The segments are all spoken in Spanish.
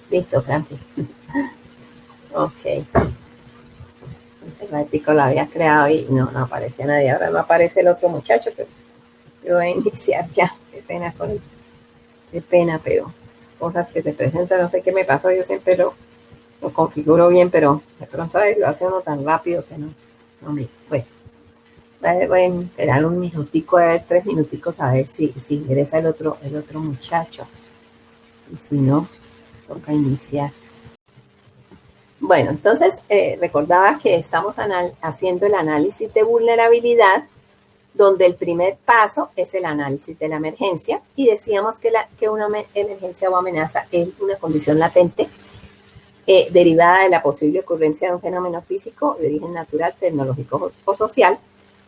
Listo, Frankie. Ok. El ratico lo había creado y no aparecía nadie. Ahora no aparece el otro muchacho, pero yo voy a iniciar ya. Qué pena con él. Qué pena, pero cosas que se presentan, no sé qué me pasó, yo siempre lo configuro bien, pero de pronto lo hace uno tan rápido que no me... Bueno, voy a esperar un minutico, a ver, 3 minuticos, a ver si ingresa el otro muchacho. Y si no, toca iniciar. Bueno, entonces recordaba que estamos haciendo el análisis de vulnerabilidad, donde el primer paso es el análisis de la emergencia, y decíamos que una emergencia o amenaza es una condición latente derivada de la posible ocurrencia de un fenómeno físico de origen natural, tecnológico o social,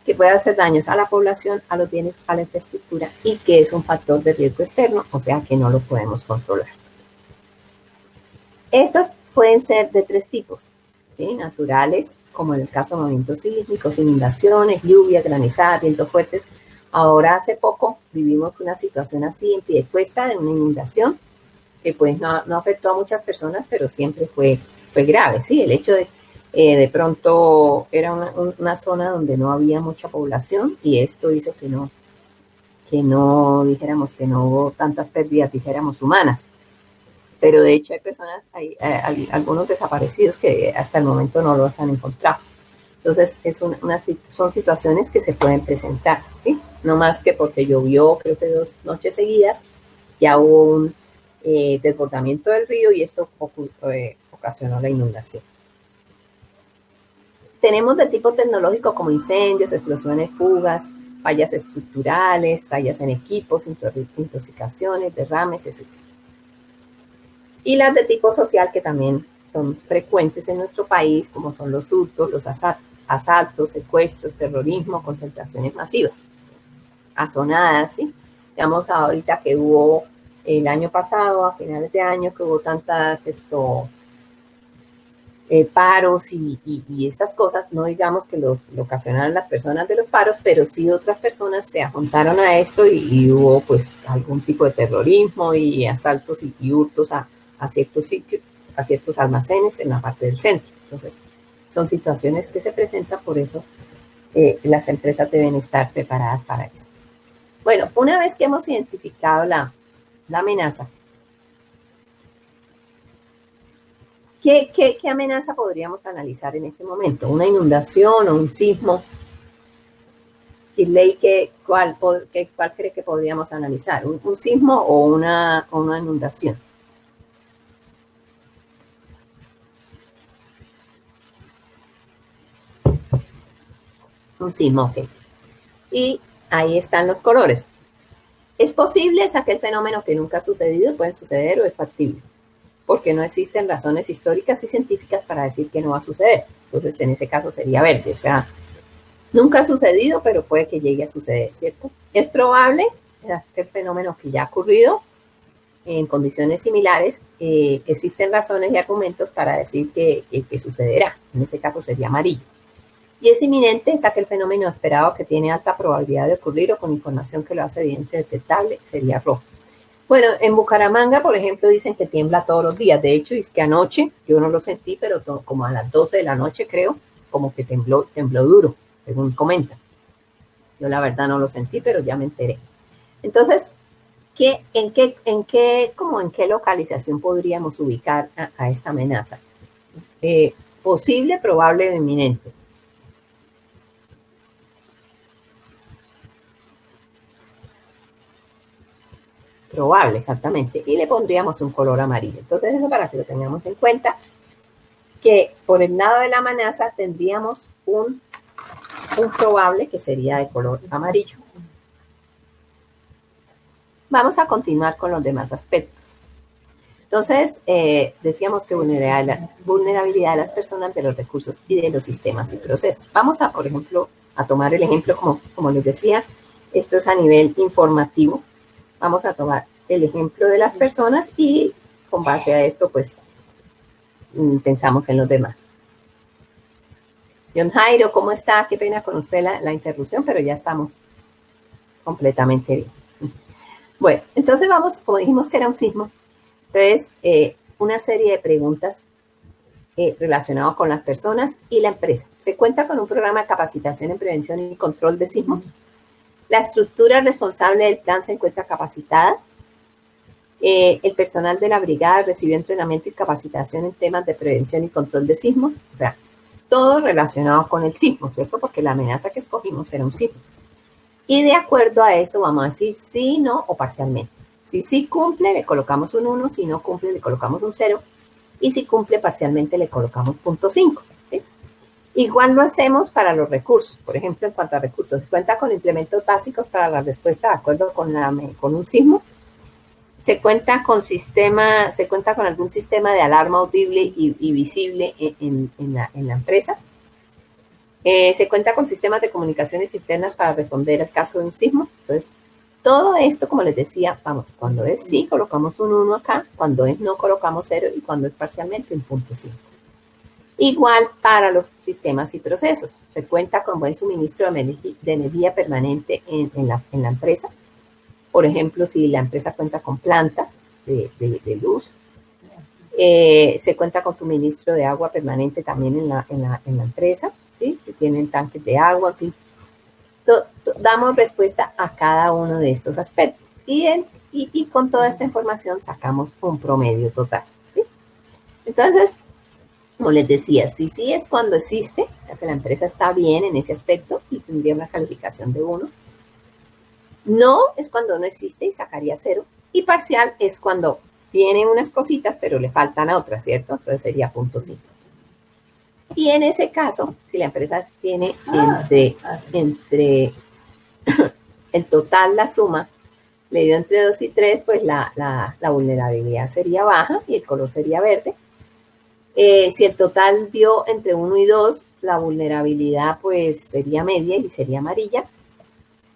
que puede hacer daños a la población, a los bienes, a la infraestructura, y que es un factor de riesgo externo, o sea que no lo podemos controlar. Estos pueden ser de 3 tipos, ¿sí? Naturales, como en el caso de movimientos sísmicos, inundaciones, lluvias, granizadas, vientos fuertes. Ahora hace poco vivimos una situación así en Piedecuesta de una inundación que pues no afectó a muchas personas, pero siempre fue grave, ¿sí? El hecho de pronto era una zona donde no había mucha población y esto hizo que no dijéramos que no hubo tantas pérdidas, dijéramos, humanas. Pero de hecho hay personas, hay algunos desaparecidos que hasta el momento no los han encontrado. Entonces son situaciones que se pueden presentar, ¿sí? No más que porque llovió, creo que 2 noches seguidas, ya hubo un desbordamiento del río y esto ocasionó la inundación. Tenemos de tipo tecnológico como incendios, explosiones, fugas, fallas estructurales, fallas en equipos, intoxicaciones, derrames, etc. Y las de tipo social, que también son frecuentes en nuestro país, como son los hurtos, los asaltos, secuestros, terrorismo, concentraciones masivas, azonadas, ¿sí? Digamos, ahorita que hubo el año pasado, a finales de año, que hubo tantas paros y estas cosas, no digamos que lo ocasionaron las personas de los paros, pero sí otras personas se juntaron a esto y hubo pues algún tipo de terrorismo y asaltos y hurtos a ciertos sitios, a ciertos almacenes en la parte del centro. Entonces, son situaciones que se presentan, por eso las empresas deben estar preparadas para eso. Bueno, una vez que hemos identificado la amenaza, ¿qué amenaza podríamos analizar en este momento? ¿Una inundación o un sismo? Y ley, ¿cuál cree que podríamos analizar? ¿Un sismo o una inundación? Un sismo, ok. Y ahí están los colores. ¿Es posible? ¿Es aquel fenómeno que nunca ha sucedido? ¿Puede suceder o es factible? Porque no existen razones históricas y científicas para decir que no va a suceder. Entonces, en ese caso sería verde. O sea, nunca ha sucedido, pero puede que llegue a suceder, ¿cierto? Es probable, el fenómeno que ya ha ocurrido en condiciones similares, existen razones y argumentos para decir que sucederá. En ese caso sería amarillo. Y es inminente, es aquel fenómeno esperado que tiene alta probabilidad de ocurrir o con información que lo hace evidente detectable, sería rojo. Bueno, en Bucaramanga, por ejemplo, dicen que tiembla todos los días. De hecho, es que anoche, yo no lo sentí, pero como a las 12 de la noche, creo, como que tembló duro, según comentan. Yo la verdad no lo sentí, pero ya me enteré. Entonces, ¿en qué localización podríamos ubicar a esta amenaza? Posible, probable o inminente. Probable, exactamente. Y le pondríamos un color amarillo. Entonces, eso para que lo tengamos en cuenta, que por el lado de la amenaza tendríamos un probable que sería de color amarillo. Vamos a continuar con los demás aspectos. Entonces, decíamos que vulnerabilidad de las personas, de los recursos y de los sistemas y procesos. Vamos a, por ejemplo, a tomar el ejemplo, como les decía, esto es a nivel informativo. Vamos a tomar el ejemplo de las personas y con base a esto, pues, pensamos en los demás. John Jairo, ¿cómo está? Qué pena con usted la interrupción, pero ya estamos completamente bien. Bueno, entonces vamos, como dijimos que era un sismo, entonces una serie de preguntas relacionadas con las personas y la empresa. Se cuenta con un programa de capacitación en prevención y control de sismos. La estructura responsable del plan se encuentra capacitada. El personal de la brigada recibió entrenamiento y capacitación en temas de prevención y control de sismos, o sea, todo relacionado con el sismo, ¿cierto? Porque la amenaza que escogimos era un sismo. Y de acuerdo a eso vamos a decir sí, no o parcialmente. Si sí cumple, le colocamos un 1, si no cumple, le colocamos un 0, y si cumple parcialmente, le colocamos 0.5. ¿Sí? Igual lo hacemos para los recursos. Por ejemplo, en cuanto a recursos, se cuenta con implementos básicos para la respuesta de acuerdo con un sismo. Se cuenta con algún sistema de alarma audible y visible en la empresa. Se cuenta con sistemas de comunicaciones internas para responder al caso de un sismo. Entonces, todo esto, como les decía, vamos, cuando es sí, colocamos un 1 acá, cuando es no, colocamos 0 y cuando es parcialmente, un 0.5. Igual para los sistemas y procesos. Se cuenta con buen suministro de energía permanente en la empresa. Por ejemplo, si la empresa cuenta con planta de luz, se cuenta con suministro de agua permanente también en la empresa, ¿sí? Si tienen tanques de agua, en fin. Damos respuesta a cada uno de estos aspectos. Y con toda esta información sacamos un promedio total, ¿sí? Entonces, como les decía, sí es cuando existe, o sea que la empresa está bien en ese aspecto y tendría una calificación de 1. No es cuando no existe y sacaría 0. Y parcial es cuando tienen unas cositas, pero le faltan a otras, ¿cierto? Entonces sería 0.5. Y en ese caso, si la empresa tiene entre el total, la suma, le dio entre 2 y 3, pues la vulnerabilidad sería baja y el color sería verde. Si el total dio entre 1 y 2, la vulnerabilidad pues sería media y sería amarilla,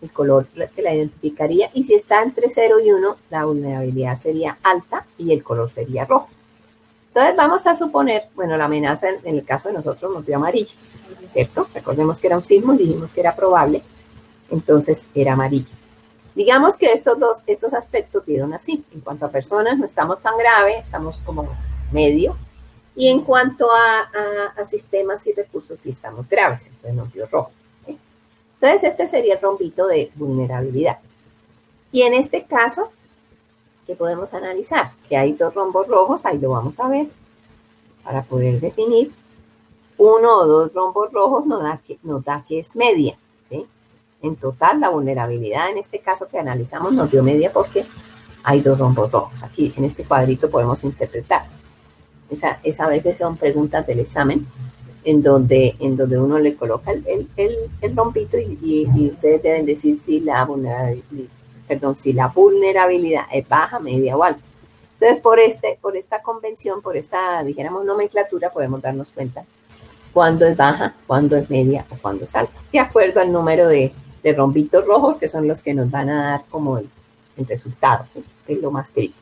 el color que la identificaría. Y si está entre 0 y 1, la vulnerabilidad sería alta y el color sería rojo. Entonces vamos a suponer, bueno, la amenaza en el caso de nosotros nos dio amarilla, ¿cierto? Recordemos que era un sismo, dijimos que era probable, entonces era amarilla. Digamos que estos aspectos dieron así. En cuanto a personas, no estamos tan grave, estamos como medio. Y en cuanto a sistemas y recursos, sí estamos graves, entonces nos dio rojo. ¿Sí? Entonces, este sería el rombito de vulnerabilidad. Y en este caso, ¿qué podemos analizar? Que hay 2 rombos rojos, ahí lo vamos a ver, para poder definir. 1 o 2 rombos rojos nos da que es media, ¿sí? En total, la vulnerabilidad en este caso que analizamos nos dio media porque hay 2 rombos rojos. Aquí en este cuadrito podemos interpretar. Esa a veces son preguntas del examen en donde uno le coloca el rombito y ustedes deben decir si la vulnerabilidad es baja, media o alta. Entonces, por esta convención, por esta, dijéramos, nomenclatura, podemos darnos cuenta cuándo es baja, cuándo es media o cuándo es alta, de acuerdo al número de rombitos rojos, que son los que nos van a dar como el resultado, ¿sí? Es lo más crítico.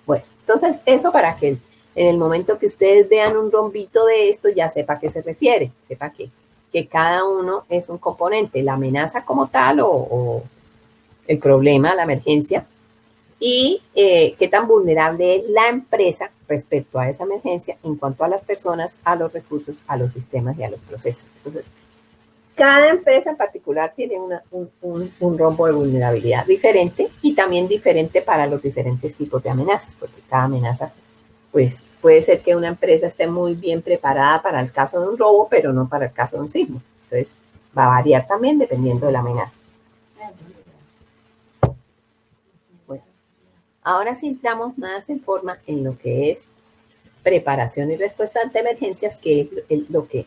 Bueno, entonces eso para que en el momento que ustedes vean un rombito de esto, ya sepa a qué se refiere, sepa que cada uno es un componente, la amenaza como tal o el problema, la emergencia, y qué tan vulnerable es la empresa respecto a esa emergencia en cuanto a las personas, a los recursos, a los sistemas y a los procesos. Entonces, cada empresa en particular tiene un rombo de vulnerabilidad diferente y también diferente para los diferentes tipos de amenazas, porque cada amenaza, pues puede ser que una empresa esté muy bien preparada para el caso de un robo, pero no para el caso de un sismo. Entonces, va a variar también dependiendo de la amenaza. Bueno, ahora sí entramos más en forma en lo que es preparación y respuesta ante emergencias, que es lo que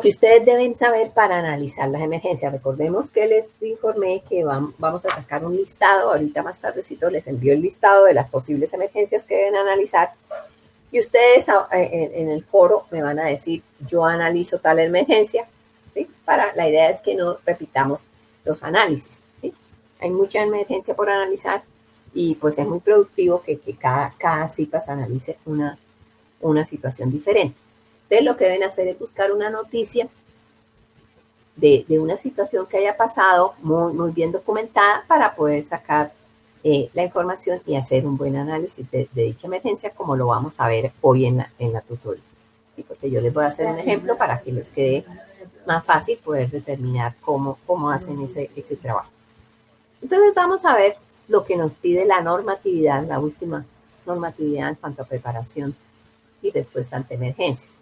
ustedes deben saber para analizar las emergencias. Recordemos que les informé que vamos a sacar un listado, ahorita más tardecito les envío el listado de las posibles emergencias que deben analizar, y ustedes en el foro me van a decir, yo analizo tal emergencia, ¿sí? La idea es que no repitamos los análisis, ¿sí? Hay mucha emergencia por analizar y pues es muy productivo que cada CIPAS analice una situación diferente. Entonces, lo que deben hacer es buscar una noticia de una situación que haya pasado muy, muy bien documentada para poder sacar la información y hacer un buen análisis de dicha emergencia, como lo vamos a ver hoy en la tutoría. ¿Sí? Porque yo les voy a hacer un ejemplo para que les quede más fácil poder determinar cómo hacen ese trabajo. Entonces vamos a ver lo que nos pide la normatividad, la última normatividad en cuanto a preparación y respuesta ante emergencias.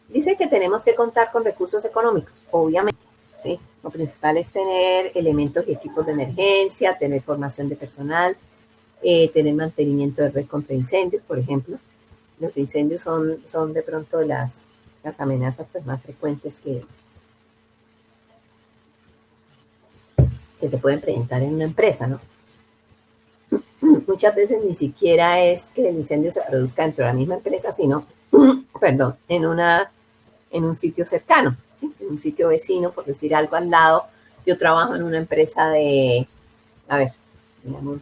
Dice que tenemos que contar con recursos económicos, obviamente, ¿sí? Lo principal es tener elementos y equipos de emergencia, tener formación de personal, tener mantenimiento de red contra incendios, por ejemplo. Los incendios son de pronto las amenazas pues, más frecuentes que se pueden presentar en una empresa, ¿no? Muchas veces ni siquiera es que el incendio se produzca dentro de la misma empresa, sino, perdón, en un sitio cercano, ¿sí? En un sitio vecino, por decir algo al lado. Yo trabajo en una empresa digamos,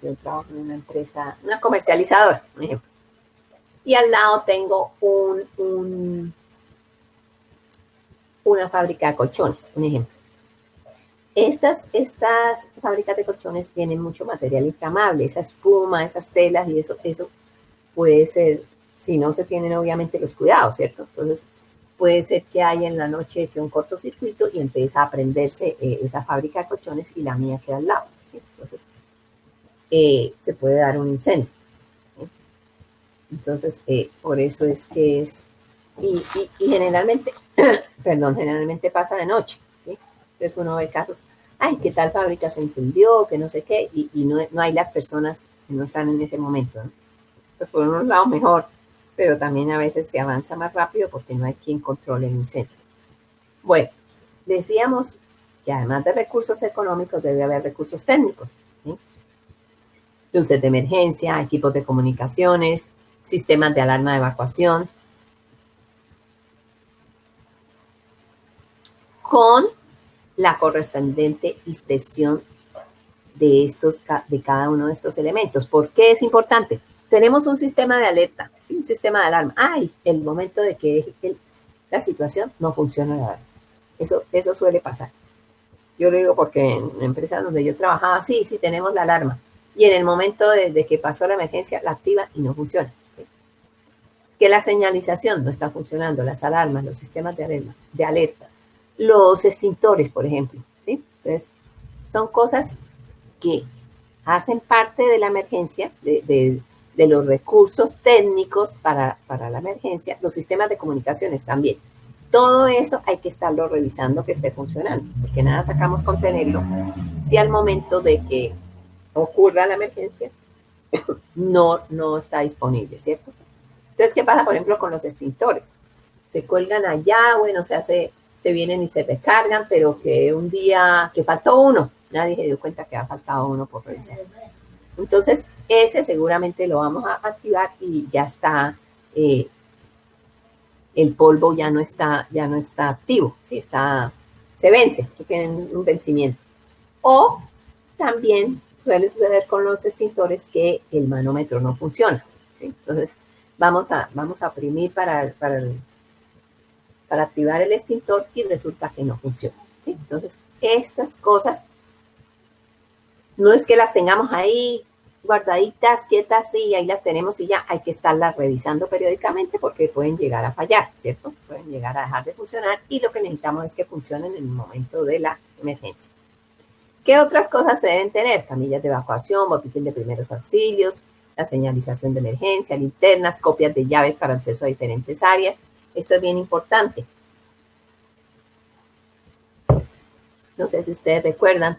yo trabajo en una empresa, una comercializadora, por ejemplo. Y al lado tengo una fábrica de colchones, un ejemplo. Estas fábricas de colchones tienen mucho material inflamable, esa espuma, esas telas y eso puede ser, si no se tienen obviamente los cuidados, ¿cierto? Entonces puede ser que haya en la noche que un cortocircuito y empieza a prenderse esa fábrica de colchones y la mía queda al lado, ¿sí? Entonces se puede dar un incendio, ¿sí? Entonces por eso es que es, y generalmente, generalmente pasa de noche, ¿sí? Entonces uno ve casos, ay, que tal fábrica se incendió, que no sé qué, y no hay las personas que no están en ese momento, ¿no? Pues por un lado mejor, pero también a veces se avanza más rápido porque no hay quien controle el incendio. Bueno, decíamos que además de recursos económicos debe haber recursos técnicos, ¿sí? Luces de emergencia, equipos de comunicaciones, sistemas de alarma de evacuación, con la correspondiente inspección de cada uno de estos elementos. ¿Por qué es importante? Tenemos un sistema de alerta, ¿sí? Un sistema de alarma. ¡Ay! El momento de que la situación no funciona la alarma. Eso suele pasar. Yo lo digo porque en empresas donde yo trabajaba, sí, tenemos la alarma. Y en el momento de que pasó la emergencia, la activa y no funciona. ¿Sí? Que la señalización no está funcionando, las alarmas, los sistemas de alerta, los extintores, por ejemplo. ¿Sí? Entonces, son cosas que hacen parte de la emergencia, de los recursos técnicos para la emergencia, los sistemas de comunicaciones también. Todo eso hay que estarlo revisando que esté funcionando, porque nada sacamos con tenerlo si al momento de que ocurra la emergencia no está disponible, ¿cierto? Entonces, ¿qué pasa, por ejemplo, con los extintores? Se cuelgan allá, bueno, se vienen y se recargan, pero que un día, que faltó uno, nadie se dio cuenta que ha faltado uno por revisar. Entonces, ese seguramente lo vamos a activar y ya está, el polvo ya no está activo, ¿sí? Se vence, tienen un vencimiento. O también suele suceder con los extintores que el manómetro no funciona, ¿sí? Entonces, vamos a oprimir para activar el extintor y resulta que no funciona, ¿sí? Entonces, estas cosas no es que las tengamos ahí guardaditas, quietas, y ahí las tenemos y ya hay que estarlas revisando periódicamente porque pueden llegar a fallar, ¿cierto? Pueden llegar a dejar de funcionar y lo que necesitamos es que funcionen en el momento de la emergencia. ¿Qué otras cosas se deben tener? Camillas de evacuación, botiquín de primeros auxilios, la señalización de emergencia, linternas, copias de llaves para acceso a diferentes áreas. Esto es bien importante. No sé si ustedes recuerdan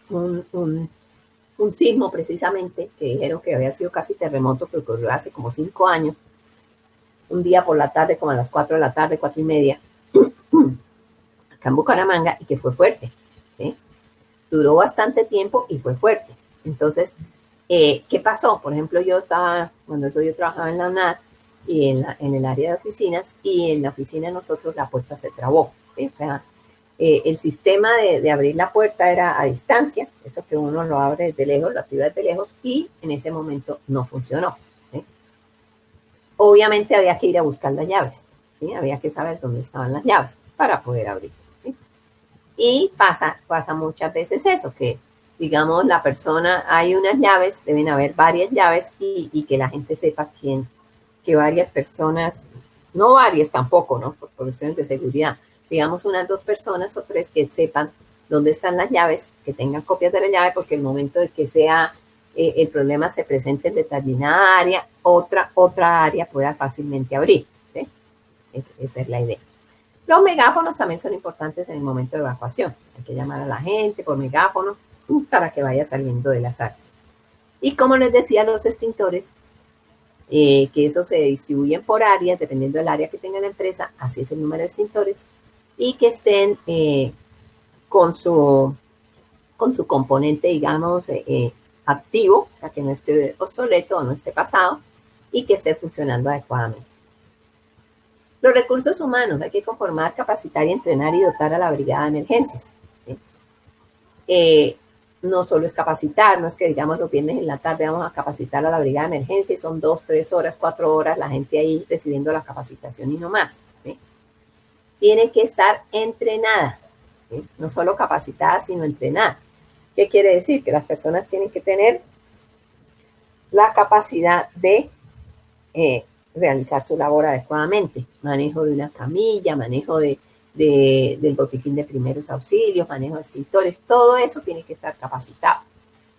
un sismo precisamente que dijeron que había sido casi terremoto, que ocurrió hace como 5 años, un día por la tarde, como a las 4 de la tarde, 4:30, acá en Bucaramanga, y que fue fuerte, ¿sí? Duró bastante tiempo y fue fuerte. Entonces, ¿qué pasó? Por ejemplo, cuando yo trabajaba en la UNAD y en el área de oficinas, y en la oficina nosotros la puerta se trabó, ¿sí? O sea, el sistema de abrir la puerta era a distancia, eso que uno lo abre desde lejos, lo activa desde lejos, y en ese momento no funcionó, ¿sí? Obviamente había que ir a buscar las llaves, ¿sí? Había que saber dónde estaban las llaves para poder abrir, ¿sí? Y pasa muchas veces eso, que digamos, la persona, hay unas llaves, deben haber varias llaves y que la gente sepa que varias personas, no varias tampoco, ¿no? Por cuestiones de seguridad, digamos unas 2 personas o 3 que sepan dónde están las llaves, que tengan copias de la llave, porque el momento de que sea el problema se presente en determinada área, otra área pueda fácilmente abrir, ¿sí? Esa es la idea. Los megáfonos también son importantes en el momento de evacuación. Hay que llamar a la gente por megáfono para que vaya saliendo de las áreas. Y como les decía, los extintores, que eso se distribuyen por áreas, dependiendo del área que tenga la empresa, así es el número de extintores, y que estén con su componente, digamos, activo, o sea, que no esté obsoleto o no esté pasado, y que esté funcionando adecuadamente. Los recursos humanos, hay que conformar, capacitar y entrenar y dotar a la brigada de emergencias. ¿Sí? No solo es capacitar, no es que digamos los viernes en la tarde vamos a capacitar a la brigada de emergencia y son 2, 3 horas, 4 horas la gente ahí recibiendo la capacitación y no más. ¿Sí? Tiene que estar entrenada, ¿sí? No solo capacitada, sino entrenada. ¿Qué quiere decir? Que las personas tienen que tener la capacidad de realizar su labor adecuadamente. Manejo de una camilla, manejo del botiquín de primeros auxilios, manejo de extintores, todo eso tiene que estar capacitado.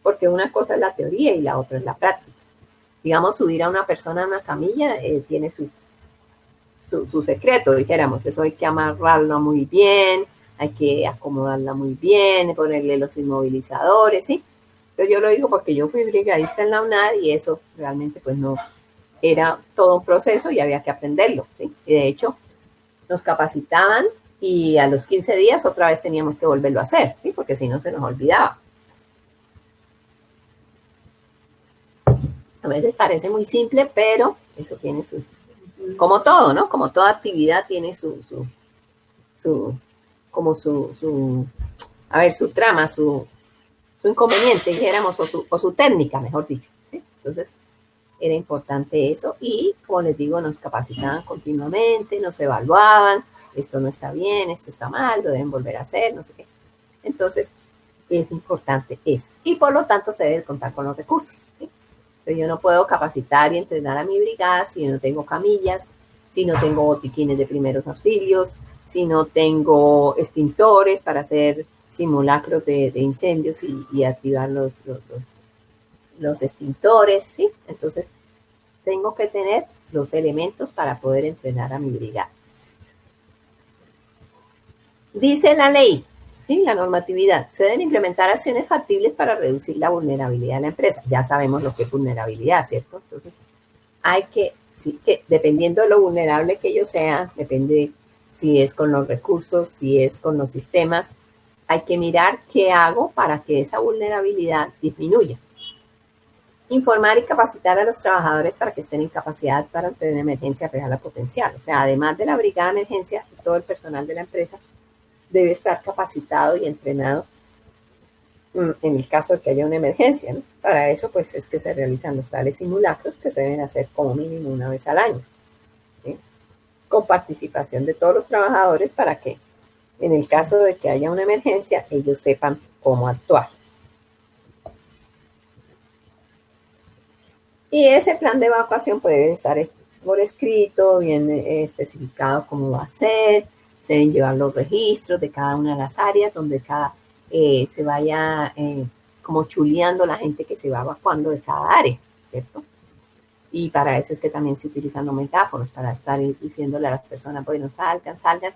Porque una cosa es la teoría y la otra es la práctica. Digamos, subir a una persona a una camilla tiene su secreto, dijéramos. Eso hay que amarrarlo muy bien, hay que acomodarla muy bien, ponerle los inmovilizadores, ¿sí? Entonces yo lo digo porque yo fui brigadista en la UNAD y eso realmente pues no, era todo un proceso y había que aprenderlo, ¿sí? Y de hecho nos capacitaban y a los 15 días otra vez teníamos que volverlo a hacer, ¿sí? Porque si no se nos olvidaba. A veces parece muy simple, pero eso tiene sus, como todo, ¿no? Como toda actividad tiene como a ver, su trama, su inconveniente, dijéramos, o su técnica, mejor dicho, ¿sí? Entonces, era importante eso y, como les digo, nos capacitaban continuamente, nos evaluaban, esto no está bien, esto está mal, lo deben volver a hacer, no sé qué. Entonces, es importante eso. Y por lo tanto, se debe contar con los recursos. ¿Sí? Entonces, yo no puedo capacitar y entrenar a mi brigada si yo no tengo camillas, si no tengo botiquines de primeros auxilios, si no tengo extintores para hacer simulacros de incendios y activar los extintores, ¿sí? Entonces, tengo que tener los elementos para poder entrenar a mi brigada. Dice la ley, ¿sí? La normatividad, se deben implementar acciones factibles para reducir la vulnerabilidad de la empresa. Ya sabemos lo que es vulnerabilidad, ¿cierto? Entonces, hay que, sí, que dependiendo de lo vulnerable que yo sea, depende si es con los recursos, si es con los sistemas, hay que mirar qué hago para que esa vulnerabilidad disminuya. Informar y capacitar a los trabajadores para que estén en capacidad para obtener emergencia real o potencial. O sea, además de la brigada de emergencia, todo el personal de la empresa debe estar capacitado y entrenado en el caso de que haya una emergencia, ¿no? Para eso, pues, es que se realizan los tales simulacros que se deben hacer como mínimo una vez al año, ¿sí? Con participación de todos los trabajadores para que, en el caso de que haya una emergencia, ellos sepan cómo actuar. Y ese plan de evacuación puede estar por escrito, bien especificado cómo va a ser, se deben llevar los registros de cada una de las áreas donde se vaya como chuleando la gente que se va evacuando de cada área, ¿cierto? Y para eso es que también se utilizan los megáfonos, para estar diciéndole a las personas, bueno, salgan, salgan.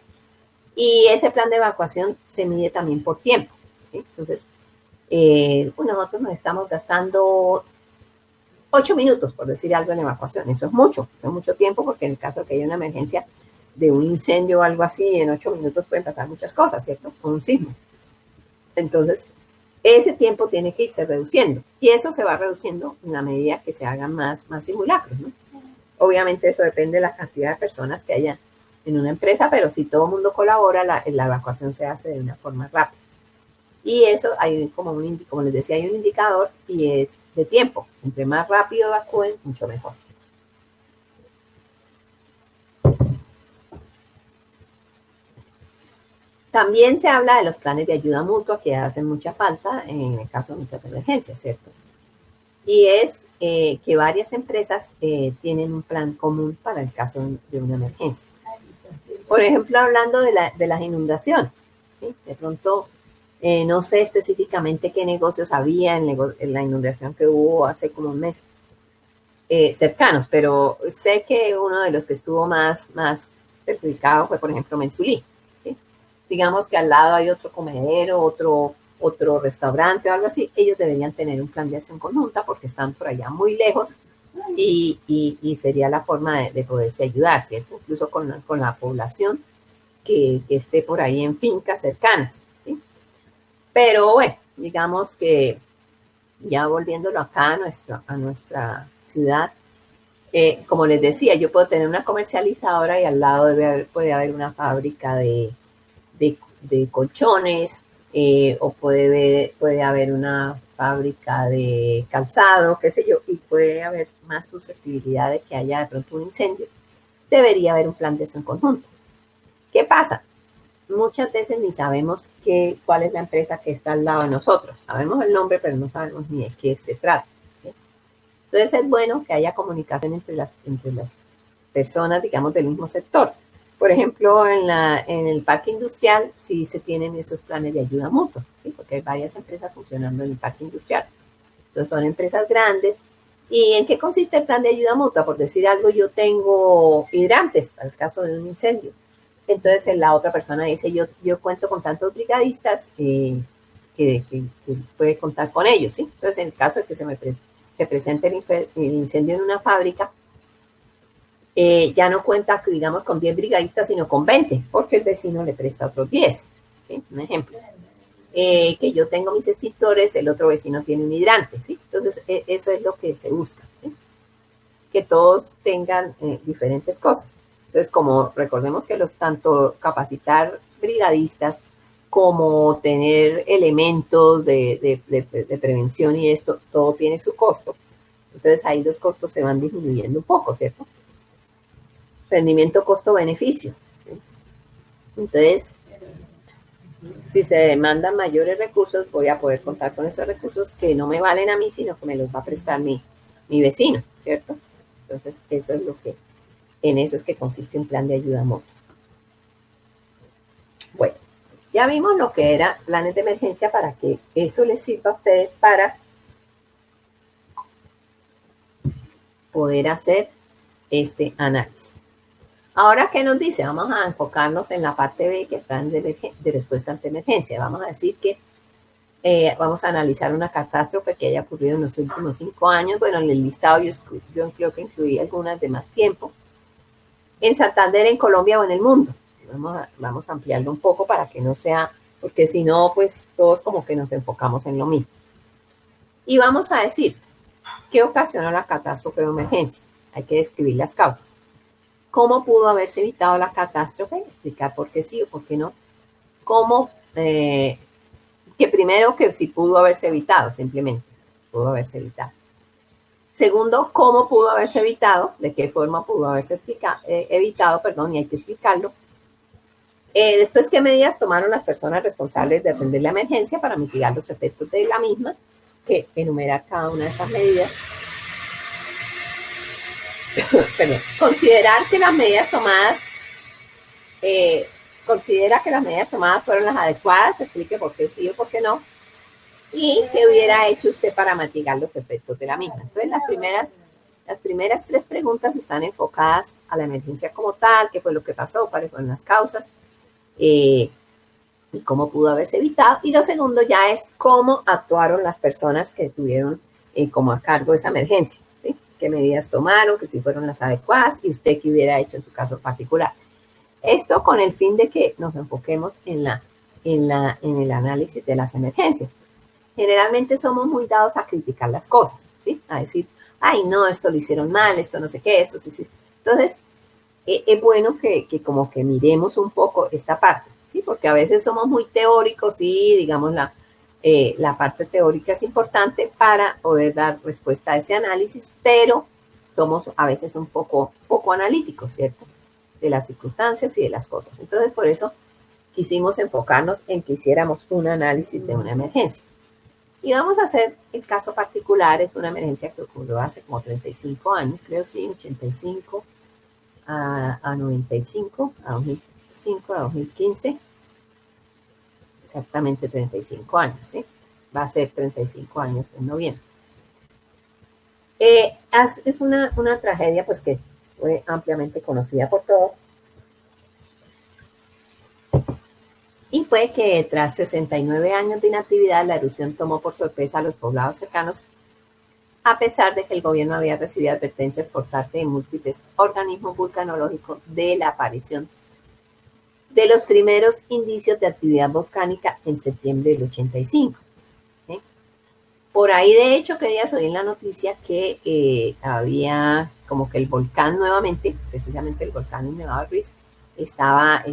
Y ese plan de evacuación se mide también por tiempo, ¿sí? Entonces, pues nosotros nos estamos gastando 8 minutos, por decir algo, en evacuación. Eso es mucho tiempo, porque en el caso de que haya una emergencia de un incendio o algo así, en 8 minutos pueden pasar muchas cosas, ¿cierto? Con un sismo. Entonces, ese tiempo tiene que irse reduciendo. Y eso se va reduciendo en la medida que se hagan más simulacros, ¿no? Obviamente eso depende de la cantidad de personas que haya en una empresa, pero si todo el mundo colabora, la evacuación se hace de una forma rápida. Y eso hay como les decía, hay un indicador y es de tiempo. Entre más rápido evacúen, mucho mejor. También se habla de los planes de ayuda mutua que hacen mucha falta en el caso de muchas emergencias, ¿cierto? Y es que varias empresas tienen un plan común para el caso de una emergencia. Por ejemplo, hablando de las inundaciones, ¿sí? De pronto, no sé específicamente qué negocios había en la inundación que hubo hace como un mes cercanos, pero sé que uno de los que estuvo más perjudicado fue, por ejemplo, Mensulí. ¿Sí? Digamos que al lado hay otro comedero, otro restaurante o algo así, ellos deberían tener un plan de acción conjunta porque están por allá muy lejos y sería la forma de poderse ayudar, ¿cierto? Incluso con la población que esté por ahí en fincas cercanas. ¿Sí? Pero bueno, digamos que ya volviéndolo acá a nuestra ciudad, como les decía, yo puedo tener una comercializadora y al lado puede haber una fábrica de colchones, o puede haber una fábrica de calzado, qué sé yo, y puede haber más susceptibilidad de que haya de pronto un incendio. Debería haber un plan de eso en conjunto. ¿Qué pasa? Muchas veces ni sabemos cuál es la empresa que está al lado de nosotros. Sabemos el nombre, pero no sabemos ni de qué se trata. ¿Sí? Entonces es bueno que haya comunicación entre las personas, digamos, del mismo sector. Por ejemplo, en el parque industrial sí se tienen esos planes de ayuda mutua, ¿sí? Porque hay varias empresas funcionando en el parque industrial. Entonces son empresas grandes. ¿Y en qué consiste el plan de ayuda mutua? Por decir algo, yo tengo hidrantes para el caso de un incendio. Entonces la otra persona dice, yo cuento con tantos brigadistas que puede contar con ellos, ¿sí? Entonces en el caso de que se presente el incendio en una fábrica, ya no cuenta, digamos, con 10 brigadistas, sino con 20, porque el vecino le presta otros 10, ¿sí? Un ejemplo. Que yo tengo mis extintores, el otro vecino tiene un hidrante, ¿sí? Entonces eso es lo que se busca, ¿sí? Que todos tengan diferentes cosas. Entonces, como recordemos que tanto capacitar brigadistas como tener elementos de prevención y esto, todo tiene su costo. Entonces ahí los costos se van disminuyendo un poco, ¿cierto? Rendimiento, costo, beneficio. ¿Sí? Entonces, si se demandan mayores recursos, voy a poder contar con esos recursos que no me valen a mí, sino que me los va a prestar mi vecino, ¿cierto? Entonces, en eso es que consiste un plan de ayuda mutua. Bueno, ya vimos lo que era planes de emergencia para que eso les sirva a ustedes para poder hacer este análisis. Ahora, ¿qué nos dice? Vamos a enfocarnos en la parte B, que es plan de respuesta ante emergencia. Vamos a decir que vamos a analizar una catástrofe que haya ocurrido en los últimos 5 años. Bueno, en el listado yo creo que incluí algunas de más tiempo. En Santander, en Colombia o en el mundo. Vamos a ampliarlo un poco para que no sea, porque si no, pues todos como que nos enfocamos en lo mismo. Y vamos a decir, ¿qué ocasionó la catástrofe o emergencia? Hay que describir las causas. ¿Cómo pudo haberse evitado la catástrofe? Explicar por qué sí o por qué no. ¿Cómo? Que primero que si pudo haberse evitado, simplemente. Pudo haberse evitado. Segundo, ¿cómo pudo haberse evitado? ¿De qué forma pudo haberse evitado? Y hay que explicarlo. Después, ¿qué medidas tomaron las personas responsables de atender la emergencia para mitigar los efectos de la misma? Que enumerar cada una de esas medidas. Perdón. Considerar que las medidas tomadas considera que las medidas tomadas fueron las adecuadas, explique por qué sí o por qué no, y qué hubiera hecho usted para mitigar los efectos de la misma. Entonces, las primeras 3 preguntas están enfocadas a la emergencia como tal, qué fue lo que pasó, cuáles fueron las causas, y cómo pudo haberse evitado. Y lo segundo ya es cómo actuaron las personas que tuvieron como a cargo esa emergencia, ¿sí? Qué medidas tomaron, que si fueron las adecuadas y usted qué hubiera hecho en su caso particular. Esto con el fin de que nos enfoquemos en el análisis de las emergencias. Generalmente somos muy dados a criticar las cosas, ¿sí? A decir, ay, no, esto lo hicieron mal, esto no sé qué, esto sí, sí. Entonces, es bueno que como que miremos un poco esta parte, ¿sí? Porque a veces somos muy teóricos y, digamos, la parte teórica es importante para poder dar respuesta a ese análisis, pero somos a veces un poco analíticos, ¿cierto? De las circunstancias y de las cosas. Entonces, por eso quisimos enfocarnos en que hiciéramos un análisis de una emergencia. Y vamos a hacer el caso particular, es una emergencia que ocurrió hace como 35 años, creo sí, 85 a 95, a 2005, a 2015, exactamente 35 años, ¿sí? Va a ser 35 años en noviembre. Es una tragedia pues que fue ampliamente conocida por todos. Y fue que tras 69 años de inactividad, la erupción tomó por sorpresa a los poblados cercanos, a pesar de que el gobierno había recibido advertencias por parte de múltiples organismos vulcanológicos de la aparición de los primeros indicios de actividad volcánica en septiembre del 85. ¿Sí? Por ahí, de hecho, que días oí en la noticia que había como que el volcán nuevamente, precisamente el volcán Nevado del Ruiz, estaba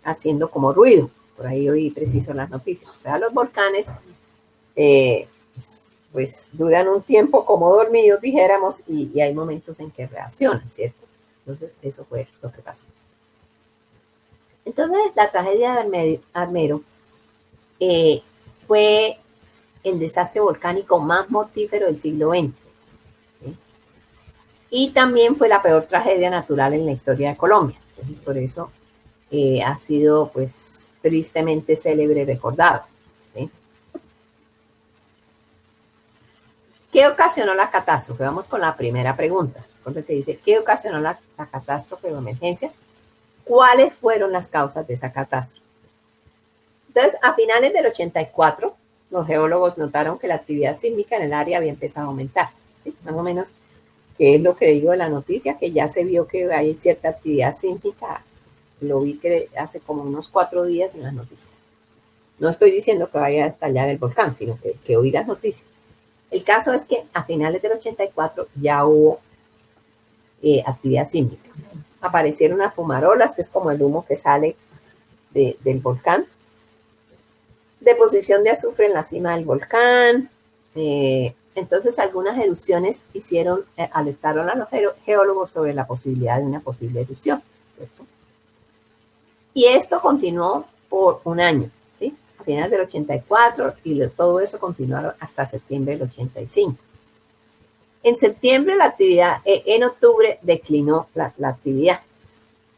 haciendo como ruido. Por ahí oí preciso las noticias. O sea, los volcanes pues duran un tiempo como dormidos, dijéramos, y hay momentos en que reaccionan, ¿cierto? Entonces, eso fue lo que pasó. Entonces, la tragedia de Armero fue el desastre volcánico más mortífero del siglo XX. ¿Sí? Y también fue la peor tragedia natural en la historia de Colombia. Entonces, por eso ha sido, pues, tristemente célebre y recordado. ¿Sí? ¿Qué ocasionó la catástrofe? Vamos con la primera pregunta. Cuando te dice, ¿qué ocasionó la catástrofe o emergencia? ¿Cuáles fueron las causas de esa catástrofe? Entonces, a finales del 84, los geólogos notaron que la actividad sísmica en el área había empezado a aumentar. ¿Sí? Más o menos, que es lo que digo de la noticia, que ya se vio que hay cierta actividad sísmica. Lo vi que hace como unos 4 días en las noticias. No estoy diciendo que vaya a estallar el volcán, sino que oí las noticias. El caso es que a finales del 84 ya hubo actividad sísmica. Aparecieron las fumarolas, que es como el humo que sale del volcán. Deposición de azufre en la cima del volcán. Entonces, algunas erupciones alertaron a los geólogos sobre la posibilidad de una posible erupción. ¿Cierto? Y esto continuó por un año, ¿sí? A finales del 84, y todo eso continuó hasta septiembre del 85. En septiembre la actividad, en octubre declinó la actividad,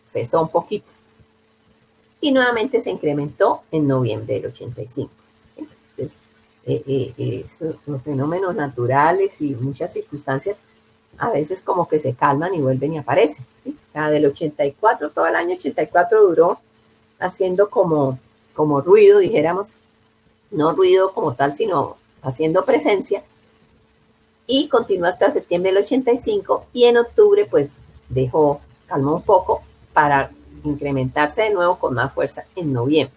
cesó un poquito. Y nuevamente se incrementó en noviembre del 85. Entonces, los fenómenos naturales y muchas circunstancias a veces como que se calman y vuelven y aparecen. ¿Sí? O sea, del 84, todo el año 84 duró haciendo como ruido, dijéramos, no ruido como tal, sino haciendo presencia, y continuó hasta septiembre del 85, y en octubre pues calmó un poco para incrementarse de nuevo con más fuerza en noviembre.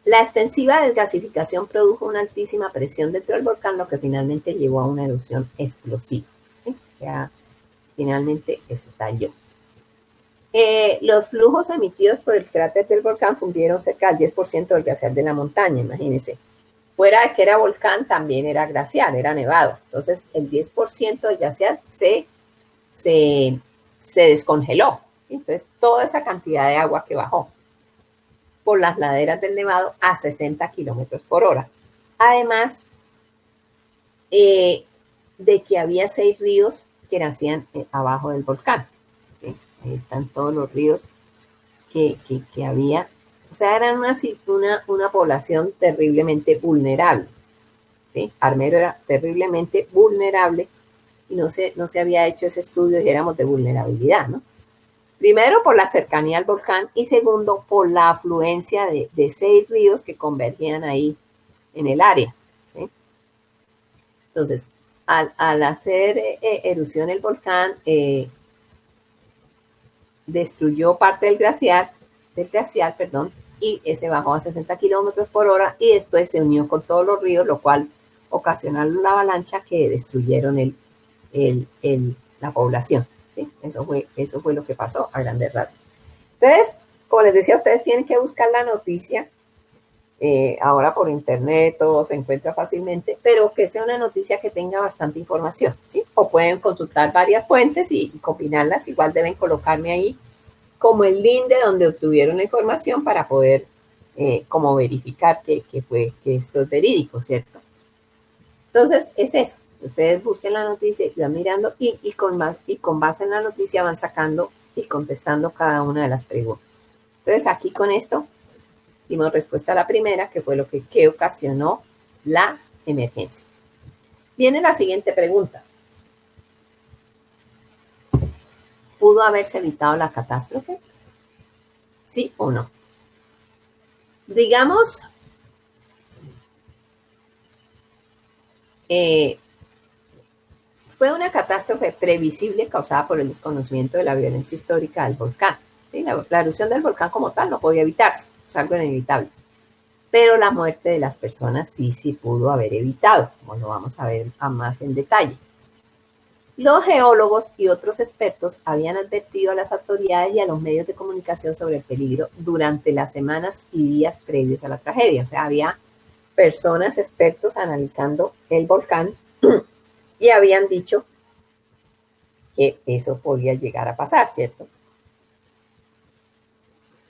La extensiva desgasificación produjo una altísima presión dentro del volcán, lo que finalmente llevó a una erupción explosiva. ¿Sí? O sea, finalmente estalló. Los flujos emitidos por el cráter del volcán fundieron cerca del 10% del glaciar de la montaña, imagínense. Fuera de que era volcán, también era glaciar, era nevado. Entonces, el 10% del glaciar se descongeló. Entonces, toda esa cantidad de agua que bajó por las laderas del Nevado a 60 kilómetros por hora. Además de que había 6 ríos que nacían abajo del volcán. ¿Sí? Ahí están todos los ríos que había. O sea, eran una población terriblemente vulnerable. ¿Sí? Armero era terriblemente vulnerable y no se había hecho ese estudio, dijéramos, de vulnerabilidad, ¿no? Primero, por la cercanía al volcán, y segundo, por la afluencia de 6 ríos que convergían ahí en el área. ¿Sí? Entonces, al hacer erupción el volcán, destruyó parte del glaciar, y ese bajó a 60 kilómetros por hora, y después se unió con todos los ríos, lo cual ocasionó la avalancha que destruyeron la población. ¿Sí? Eso fue lo que pasó a grandes rasgos. Entonces, como les decía, ustedes tienen que buscar la noticia. Ahora por internet todo se encuentra fácilmente, pero que sea una noticia que tenga bastante información. ¿Sí? O pueden consultar varias fuentes y combinarlas. Igual deben colocarme ahí como el link de donde obtuvieron la información para poder como verificar que esto es verídico, ¿cierto? Entonces, es eso. Ustedes busquen la noticia y van mirando y con base en la noticia van sacando y contestando cada una de las preguntas. Entonces, aquí con esto dimos respuesta a la primera, que fue lo que ocasionó la emergencia. Viene la siguiente pregunta. ¿Pudo haberse evitado la catástrofe? ¿Sí o no? Digamos, fue una catástrofe previsible causada por el desconocimiento de la violencia histórica del volcán. ¿Sí? La erupción del volcán como tal no podía evitarse, es algo inevitable. Pero la muerte de las personas sí pudo haber evitado, como lo vamos a ver más en detalle. Los geólogos y otros expertos habían advertido a las autoridades y a los medios de comunicación sobre el peligro durante las semanas y días previos a la tragedia. O sea, había personas expertos analizando el volcán y habían dicho que eso podía llegar a pasar, ¿cierto?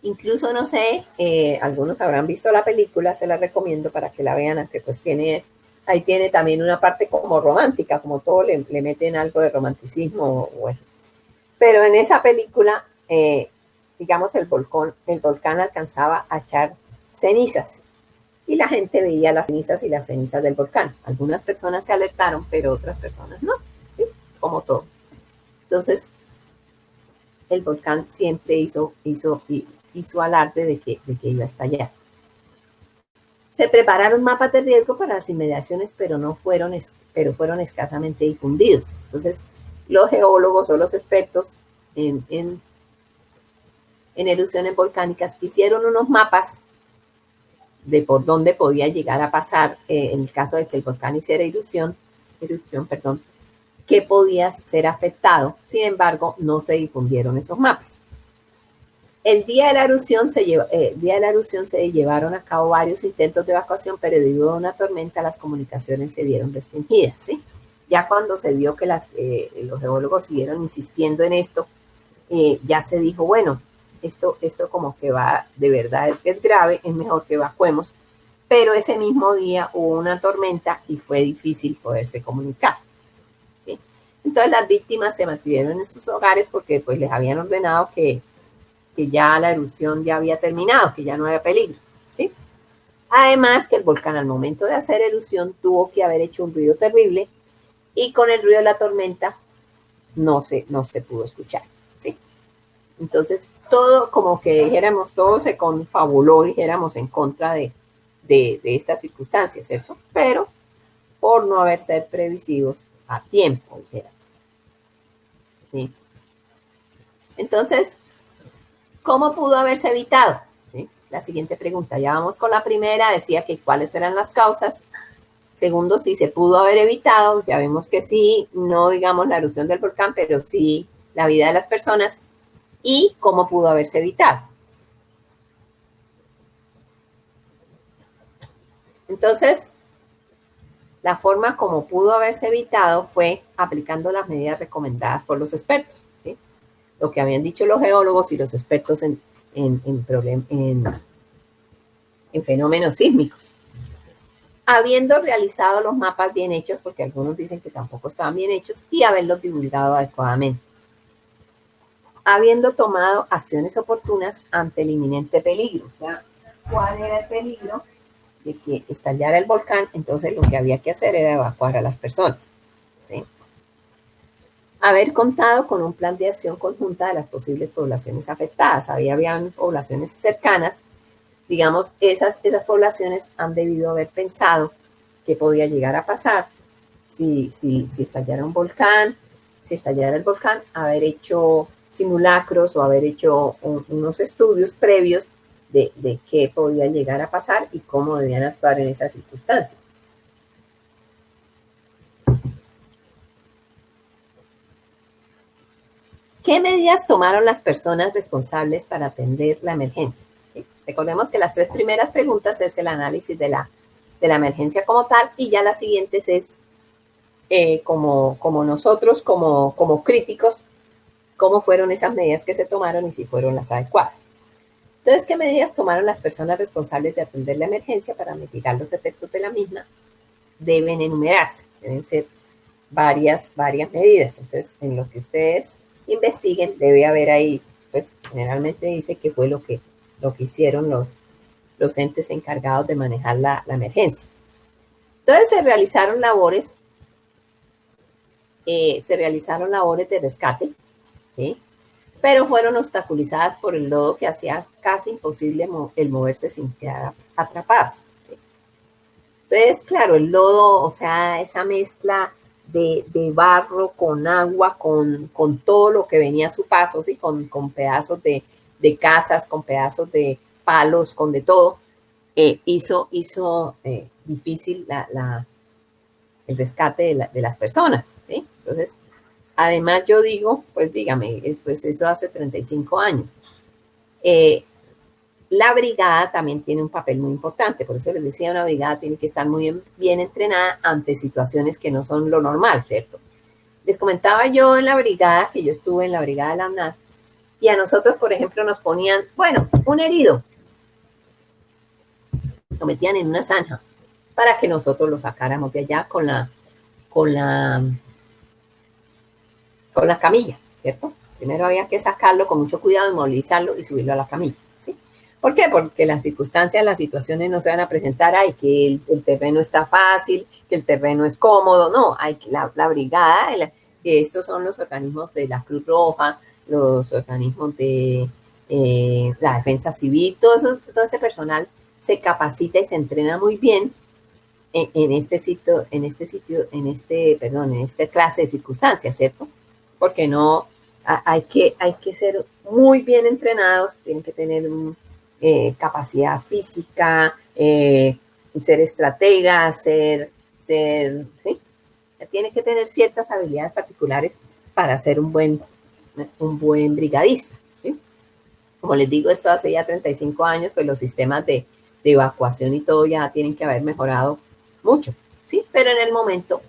Incluso, no sé, algunos habrán visto la película, se la recomiendo para que la vean, aunque pues ahí tiene también una parte como romántica, como todo le meten algo de romanticismo, bueno. Pero en esa película, digamos, el volcán alcanzaba a echar cenizas y la gente veía las cenizas y las cenizas del volcán. Algunas personas se alertaron, pero otras personas no, ¿sí? Como todo. Entonces, el volcán siempre hizo alarde de que iba a estallar. Se prepararon mapas de riesgo para las inmediaciones, pero fueron escasamente difundidos. Entonces, los geólogos o los expertos en erupciones volcánicas hicieron unos mapas de por dónde podía llegar a pasar en el caso de que el volcán hiciera erupción, que podía ser afectado. Sin embargo, no se difundieron esos mapas. El día de la erupción se llevaron a cabo varios intentos de evacuación, pero debido a una tormenta las comunicaciones se vieron restringidas, ¿sí? Ya cuando se vio que los geólogos siguieron insistiendo en esto, ya se dijo, bueno, esto como que va, de verdad es grave, es mejor que evacuemos, pero ese mismo día hubo una tormenta y fue difícil poderse comunicar, ¿sí? Entonces las víctimas se mantuvieron en sus hogares porque pues les habían ordenado que ya la erupción ya había terminado, que ya no había peligro, ¿sí? Además que el volcán al momento de hacer erupción tuvo que haber hecho un ruido terrible y con el ruido de la tormenta no se pudo escuchar, ¿sí? Entonces todo, como que dijéramos, todo se confabuló, dijéramos, en contra de estas circunstancias, ¿cierto? Pero por no haber ser previsivos a tiempo, dijéramos, ¿sí? Entonces, ¿cómo pudo haberse evitado? ¿Sí? La siguiente pregunta, ya vamos con la primera, decía que cuáles eran las causas. Segundo, si se pudo haber evitado, ya vemos que sí, no digamos la erupción del volcán, pero sí la vida de las personas. Y cómo pudo haberse evitado. Entonces, la forma como pudo haberse evitado fue aplicando las medidas recomendadas por los expertos, ¿sí? Lo que habían dicho los geólogos y los expertos en fenómenos sísmicos. Habiendo realizado los mapas bien hechos, porque algunos dicen que tampoco estaban bien hechos, y haberlos divulgado adecuadamente. Habiendo tomado acciones oportunas ante el inminente peligro. O sea, ¿cuál era el peligro? De que estallara el volcán, entonces lo que había que hacer era evacuar a las personas, ¿sí? Haber contado con un plan de acción conjunta de las posibles poblaciones afectadas. Habían poblaciones cercanas, digamos, esas poblaciones han debido haber pensado qué podía llegar a pasar si estallara un volcán, si estallara el volcán, haber hecho simulacros o haber hecho unos estudios previos de qué podía llegar a pasar y cómo debían actuar en esas circunstancias. ¿Qué medidas tomaron las personas responsables para atender la emergencia? ¿Sí? Recordemos que las tres primeras preguntas es el análisis de la emergencia como tal y ya las siguientes es como nosotros, como críticos, cómo fueron esas medidas que se tomaron y si fueron las adecuadas. Entonces, ¿qué medidas tomaron las personas responsables de atender la emergencia para mitigar los efectos de la misma? Deben enumerarse, deben ser varias medidas. Entonces, en lo que ustedes investiguen, debe haber ahí, pues generalmente dice que fue lo que hicieron los entes encargados de manejar la emergencia. Entonces se realizaron labores de rescate, ¿sí? Pero fueron obstaculizadas por el lodo que hacía casi imposible el moverse sin quedar atrapados, ¿sí? Entonces, claro, el lodo, o sea, esa mezcla de barro con agua, con todo lo que venía a su paso, ¿sí? Con pedazos de casas, con pedazos de palos, con de todo, hizo difícil el rescate de las personas, ¿sí? Entonces, además yo digo, pues dígame, pues eso hace 35 años. La brigada también tiene un papel muy importante, por eso les decía, una brigada tiene que estar muy bien entrenada ante situaciones que no son lo normal, ¿cierto? Les comentaba yo en la brigada, que yo estuve en la brigada de la UNAD, y a nosotros, por ejemplo, nos ponían, bueno, un herido, lo metían en una zanja para que nosotros lo sacáramos de allá con la camilla, ¿cierto? Primero había que sacarlo con mucho cuidado, inmovilizarlo y subirlo a la camilla, ¿sí? ¿Por qué? Porque las circunstancias, las situaciones no se van a presentar, hay que el terreno está fácil, que el terreno es cómodo, no, hay que la brigada, que estos son los organismos de la Cruz Roja, los organismos de la defensa civil, todo ese personal se capacita y se entrena muy bien en esta clase de circunstancias, ¿cierto? Porque no, hay que ser muy bien entrenados, tienen que tener capacidad física, ser estrategas, ¿sí? Tiene que tener ciertas habilidades particulares para ser un buen brigadista, ¿sí? Como les digo, esto hace ya 35 años, pues los sistemas de evacuación y todo ya tienen que haber mejorado mucho, ¿sí? Pero en el momento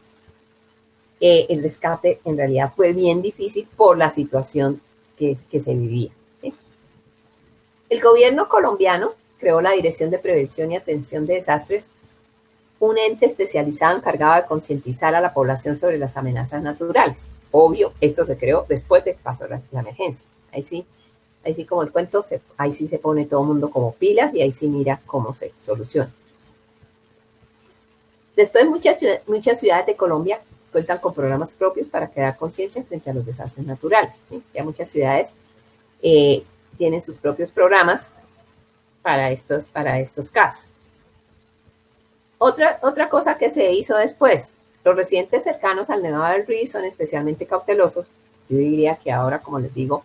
el rescate en realidad fue bien difícil por la situación que se vivía, ¿sí? El gobierno colombiano creó la Dirección de Prevención y Atención de Desastres, un ente especializado encargado de concientizar a la población sobre las amenazas naturales. Obvio, esto se creó después de que pasó la emergencia. Ahí sí como el cuento, ahí sí se pone todo el mundo como pilas y ahí sí mira cómo se soluciona. Después, muchas ciudades de Colombia cuentan con programas propios para crear conciencia frente a los desastres naturales, ¿sí? Ya muchas ciudades tienen sus propios programas para estos casos. Otra cosa que se hizo después, los residentes cercanos al Nevado del Ruiz son especialmente cautelosos. Yo diría que ahora, como les digo,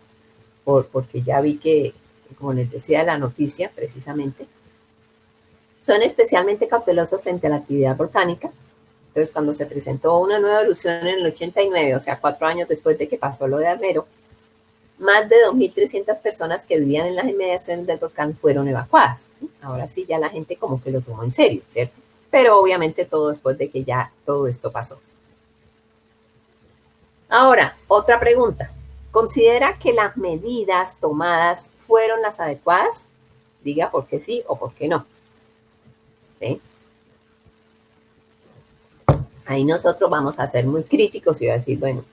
porque ya vi que, como les decía la noticia precisamente, son especialmente cautelosos frente a la actividad volcánica. Entonces, cuando se presentó una nueva erupción en el 89, o sea, 4 años después de que pasó lo de Armero, más de 2.300 personas que vivían en las inmediaciones del volcán fueron evacuadas. Ahora sí, ya la gente como que lo tomó en serio, ¿cierto? Pero obviamente todo después de que ya todo esto pasó. Ahora, otra pregunta. ¿Considera que las medidas tomadas fueron las adecuadas? Diga por qué sí o por qué no. ¿Sí? Ahí nosotros vamos a ser muy críticos y va a decir, bueno,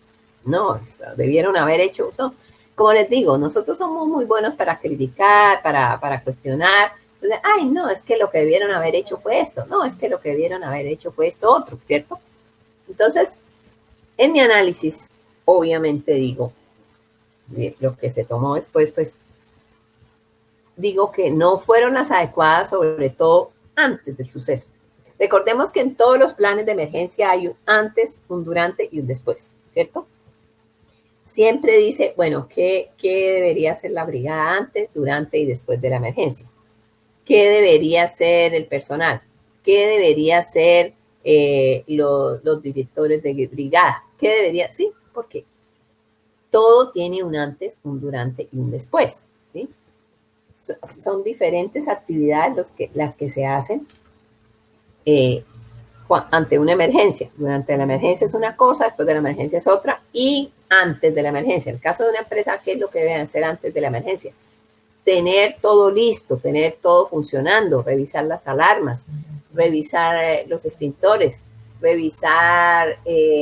no, debieron haber hecho eso. Como les digo, nosotros somos muy buenos para criticar, para cuestionar. Entonces, ay, no, es que lo que debieron haber hecho fue esto. No, es que lo que debieron haber hecho fue esto otro, ¿cierto? Entonces, en mi análisis, obviamente digo, lo que se tomó después, pues, digo que no fueron las adecuadas, sobre todo antes del suceso. Recordemos que en todos los planes de emergencia hay un antes, un durante y un después, ¿cierto? Siempre dice, bueno, ¿qué debería hacer la brigada antes, durante y después de la emergencia? ¿Qué debería hacer el personal? ¿Qué debería hacer los directores de brigada? ¿Qué debería? Sí, porque todo tiene un antes, un durante y un después, ¿sí? Son diferentes actividades las que se hacen ante una emergencia. Durante la emergencia es una cosa, después de la emergencia es otra, y antes de la emergencia. En el caso de una empresa, ¿qué es lo que deben hacer antes de la emergencia? Tener todo listo, tener todo funcionando, revisar las alarmas, revisar los extintores, revisar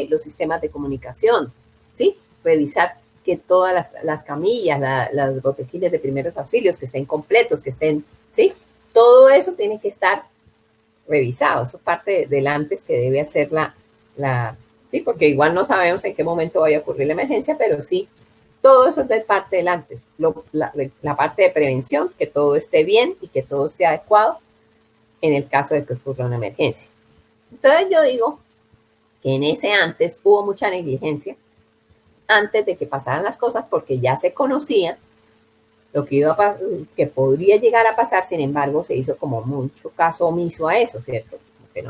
los sistemas de comunicación, ¿sí? Revisar que todas las camillas, las botequines de primeros auxilios, que estén completos, que estén, ¿sí? Todo eso tiene que estar revisado. Eso es parte del antes que debe hacer sí, porque igual no sabemos en qué momento vaya a ocurrir la emergencia, pero sí, todo eso es de parte del antes. La parte de prevención, que todo esté bien y que todo esté adecuado en el caso de que ocurra una emergencia. Entonces yo digo que en ese antes hubo mucha negligencia antes de que pasaran las cosas porque ya se conocía lo que que podría llegar a pasar. Sin embargo, se hizo como mucho caso omiso a eso, ¿cierto? Como que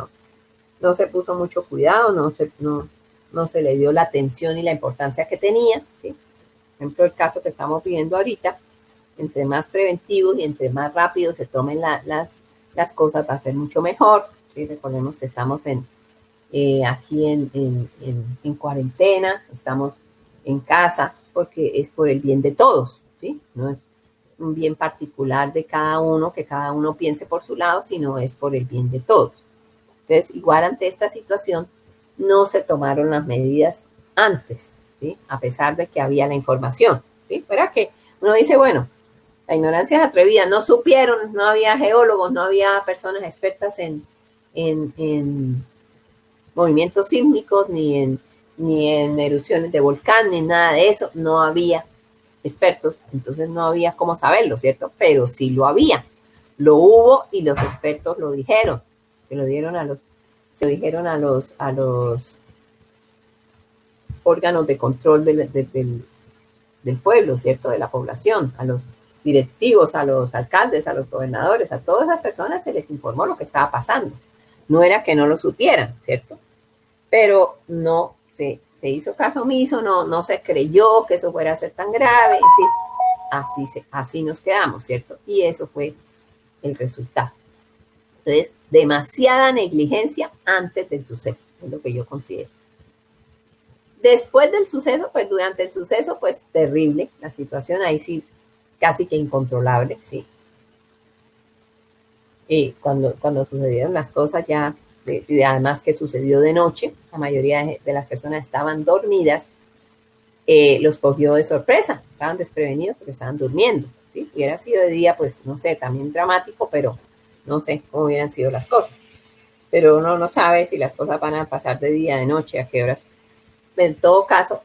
no se puso mucho cuidado, no se le dio la atención y la importancia que tenía, ¿sí? Por ejemplo, el caso que estamos viviendo ahorita, entre más preventivos y entre más rápido se tomen las cosas, va a ser mucho mejor, ¿sí? Recordemos que estamos aquí en cuarentena, estamos en casa, porque es por el bien de todos, ¿sí? No es un bien particular de cada uno, que cada uno piense por su lado, sino es por el bien de todos. Entonces, igual ante esta situación, no se tomaron las medidas antes, ¿sí? A pesar de que había la información, ¿sí? Pero que uno dice, bueno, la ignorancia es atrevida, no supieron, no había geólogos, no había personas expertas en movimientos sísmicos, ni en erupciones de volcán, ni nada de eso, no había expertos, entonces no había cómo saberlo, ¿cierto? Pero sí lo había, lo hubo y los expertos lo dijeron, se lo dijeron se lo dijeron a los órganos de control del pueblo, ¿cierto? De la población, a los directivos, a los alcaldes, a los gobernadores, a todas esas personas se les informó lo que estaba pasando. No era que no lo supieran, ¿cierto? Pero no se hizo caso omiso, no se creyó que eso fuera a ser tan grave, en fin, así nos quedamos, ¿cierto? Y eso fue el resultado. Entonces, demasiada negligencia antes del suceso, es lo que yo considero. Después del suceso, pues durante el suceso, pues terrible, la situación ahí sí, casi que incontrolable, sí. Y cuando sucedieron las cosas ya, además que sucedió de noche, la mayoría de las personas estaban dormidas, los cogió de sorpresa, estaban desprevenidos porque estaban durmiendo, ¿sí? Hubiera sido de día, pues no sé, también dramático, pero no sé cómo hubieran sido las cosas. Pero uno no sabe si las cosas van a pasar de día, de noche, a qué horas. En todo caso,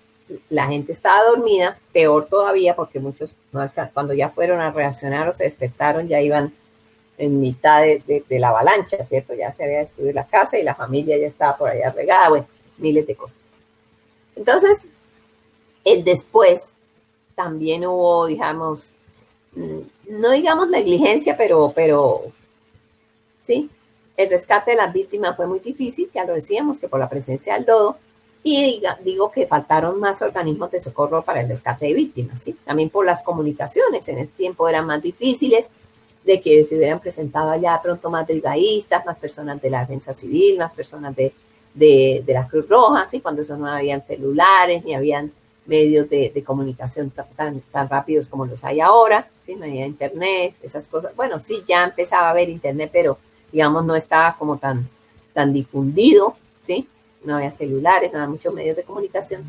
la gente estaba dormida, peor todavía porque muchos, cuando ya fueron a reaccionar o se despertaron, ya iban en mitad de la avalancha, ¿cierto? Ya se había destruido la casa y la familia ya estaba por allá regada, bueno, miles de cosas. Entonces, el después también hubo, digamos, no digamos negligencia, pero sí, el rescate de las víctimas fue muy difícil, ya lo decíamos, que por la presencia del lodo, y digo que faltaron más organismos de socorro para el rescate de víctimas, ¿sí? También por las comunicaciones, en ese tiempo eran más difíciles, de que se hubieran presentado allá pronto más brigadistas, más personas de la defensa civil, más personas de la Cruz Roja, ¿sí? Cuando eso no habían celulares, ni habían medios de comunicación tan rápidos como los hay ahora, ¿sí? No había internet, esas cosas. Bueno, sí, ya empezaba a haber internet, pero digamos no estaba como tan difundido, ¿sí? No había celulares, no había muchos medios de comunicación.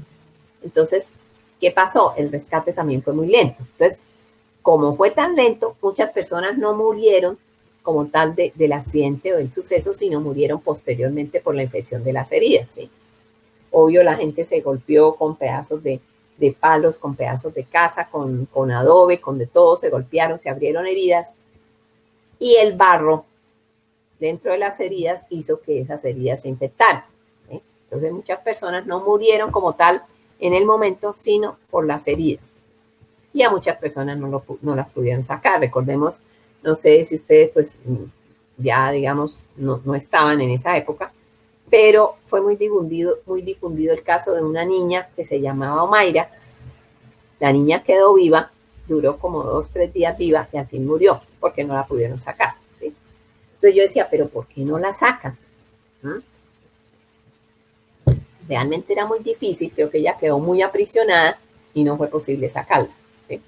Entonces, ¿qué pasó? El rescate también fue muy lento. Entonces, como fue tan lento, muchas personas no murieron como tal del accidente o del suceso, sino murieron posteriormente por la infección de las heridas, ¿sí? Obvio, la gente se golpeó con pedazos de palos, con pedazos de casa, con adobe, con de todo, se golpearon, se abrieron heridas, y el barro dentro de las heridas hizo que esas heridas se infectaran, ¿sí? Entonces muchas personas no murieron como tal en el momento, sino por las heridas. Y a muchas personas no las pudieron sacar. Recordemos, no sé si ustedes pues ya digamos no estaban en esa época, pero fue muy difundido el caso de una niña que se llamaba Omaira. La niña quedó viva, duró como 2-3 días viva y al fin murió porque no la pudieron sacar, ¿sí? Entonces yo decía, pero ¿por qué no la sacan? realmente era muy difícil, creo que ella quedó muy aprisionada y no fue posible sacarla, ¿sí?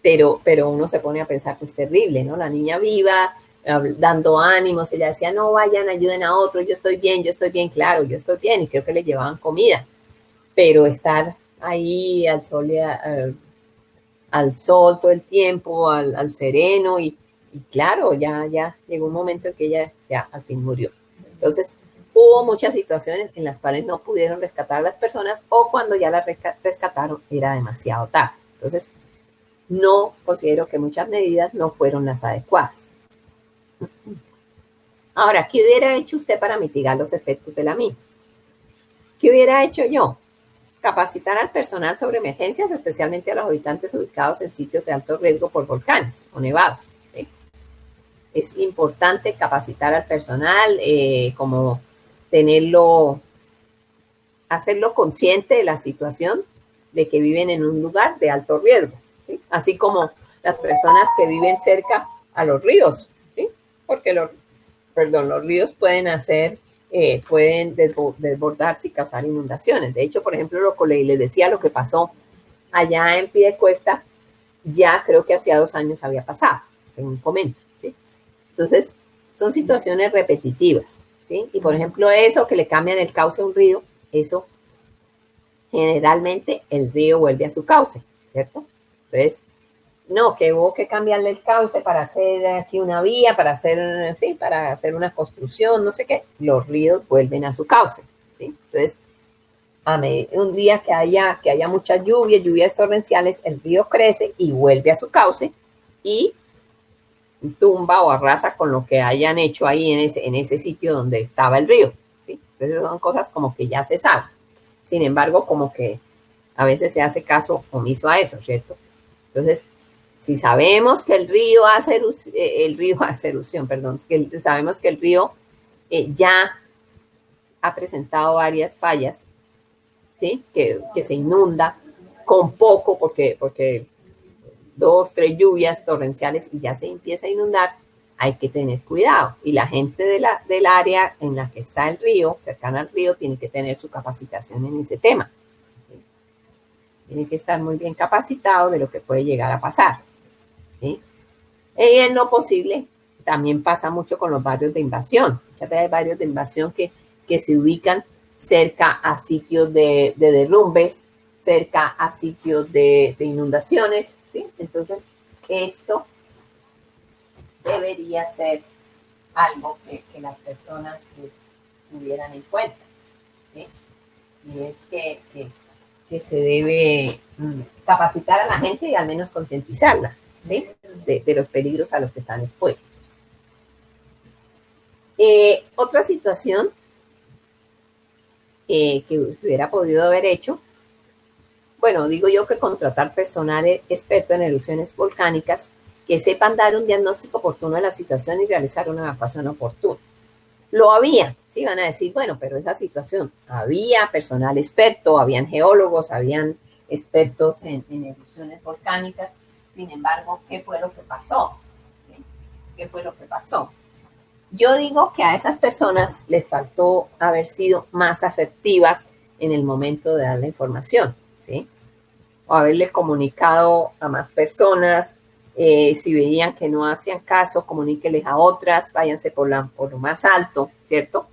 Pero uno se pone a pensar, pues terrible, ¿no? La niña viva, dando ánimos, ella decía, no vayan, ayuden a otros, yo estoy bien, claro, yo estoy bien, y creo que le llevaban comida, pero estar ahí al sol, al sol todo el tiempo, al sereno, y claro, ya llegó un momento en que ella ya al fin murió. Entonces, hubo muchas situaciones en las cuales no pudieron rescatar a las personas, o cuando ya las rescataron era demasiado tarde. Entonces, no considero que muchas medidas no fueron las adecuadas. Ahora, ¿qué hubiera hecho usted para mitigar los efectos de la misma? ¿Qué hubiera hecho yo? Capacitar al personal sobre emergencias, especialmente a los habitantes ubicados en sitios de alto riesgo por volcanes o nevados. ¿Sí? Es importante capacitar al personal, como tenerlo, hacerlo consciente de la situación de que viven en un lugar de alto riesgo, ¿sí? Así como las personas que viven cerca a los ríos, ¿sí? Porque los ríos pueden desbordarse y causar inundaciones. De hecho, por ejemplo, lo que les decía, lo que pasó allá en Piedecuesta, ya creo que hacía 2 años había pasado, según comento, ¿sí? Entonces, son situaciones repetitivas, ¿sí? Y por ejemplo, eso que le cambian el cauce a un río, eso generalmente el río vuelve a su cauce, ¿cierto? Entonces, no, que hubo que cambiarle el cauce para hacer aquí una vía, para hacer una construcción, no sé qué, los ríos vuelven a su cauce, ¿sí? Entonces, un día que haya mucha lluvias torrenciales, el río crece y vuelve a su cauce y tumba o arrasa con lo que hayan hecho ahí en ese sitio donde estaba el río, ¿sí? Entonces son cosas como que ya se saben. Sin embargo, como que a veces se hace caso omiso a eso, ¿cierto? Entonces, si sabemos que el río hace erupción, perdón, que sabemos que el río ya ha presentado varias fallas, ¿sí? Que se inunda con poco, porque 2, 3 lluvias torrenciales y ya se empieza a inundar, hay que tener cuidado. Y la gente del área en la que está el río, cercana al río, tiene que tener su capacitación en ese tema. ¿Sí? Tiene que estar muy bien capacitado de lo que puede llegar a pasar. ¿Sí? Y en lo posible, también pasa mucho con los barrios de invasión. Muchas veces hay barrios de invasión que se ubican cerca a sitios de derrumbes, cerca a sitios de inundaciones, ¿sí? Entonces, esto debería ser algo que las personas tuvieran en cuenta, ¿sí? Y es que se debe capacitar a la gente y al menos concientizarla, ¿sí? De los peligros a los que están expuestos. Otra situación que se hubiera podido haber hecho, bueno, digo yo que contratar personal experto en erupciones volcánicas que sepan dar un diagnóstico oportuno de la situación y realizar una evacuación oportuna. Lo había, sí, van a decir, bueno, pero esa situación, había personal experto, habían geólogos, habían expertos en erupciones volcánicas. Sin embargo, ¿qué fue lo que pasó? ¿Qué fue lo que pasó? Yo digo que a esas personas les faltó haber sido más asertivas en el momento de dar la información, ¿sí? O haberle comunicado a más personas. Si veían que no hacían caso, comuníqueles a otras, váyanse por lo más alto, ¿cierto?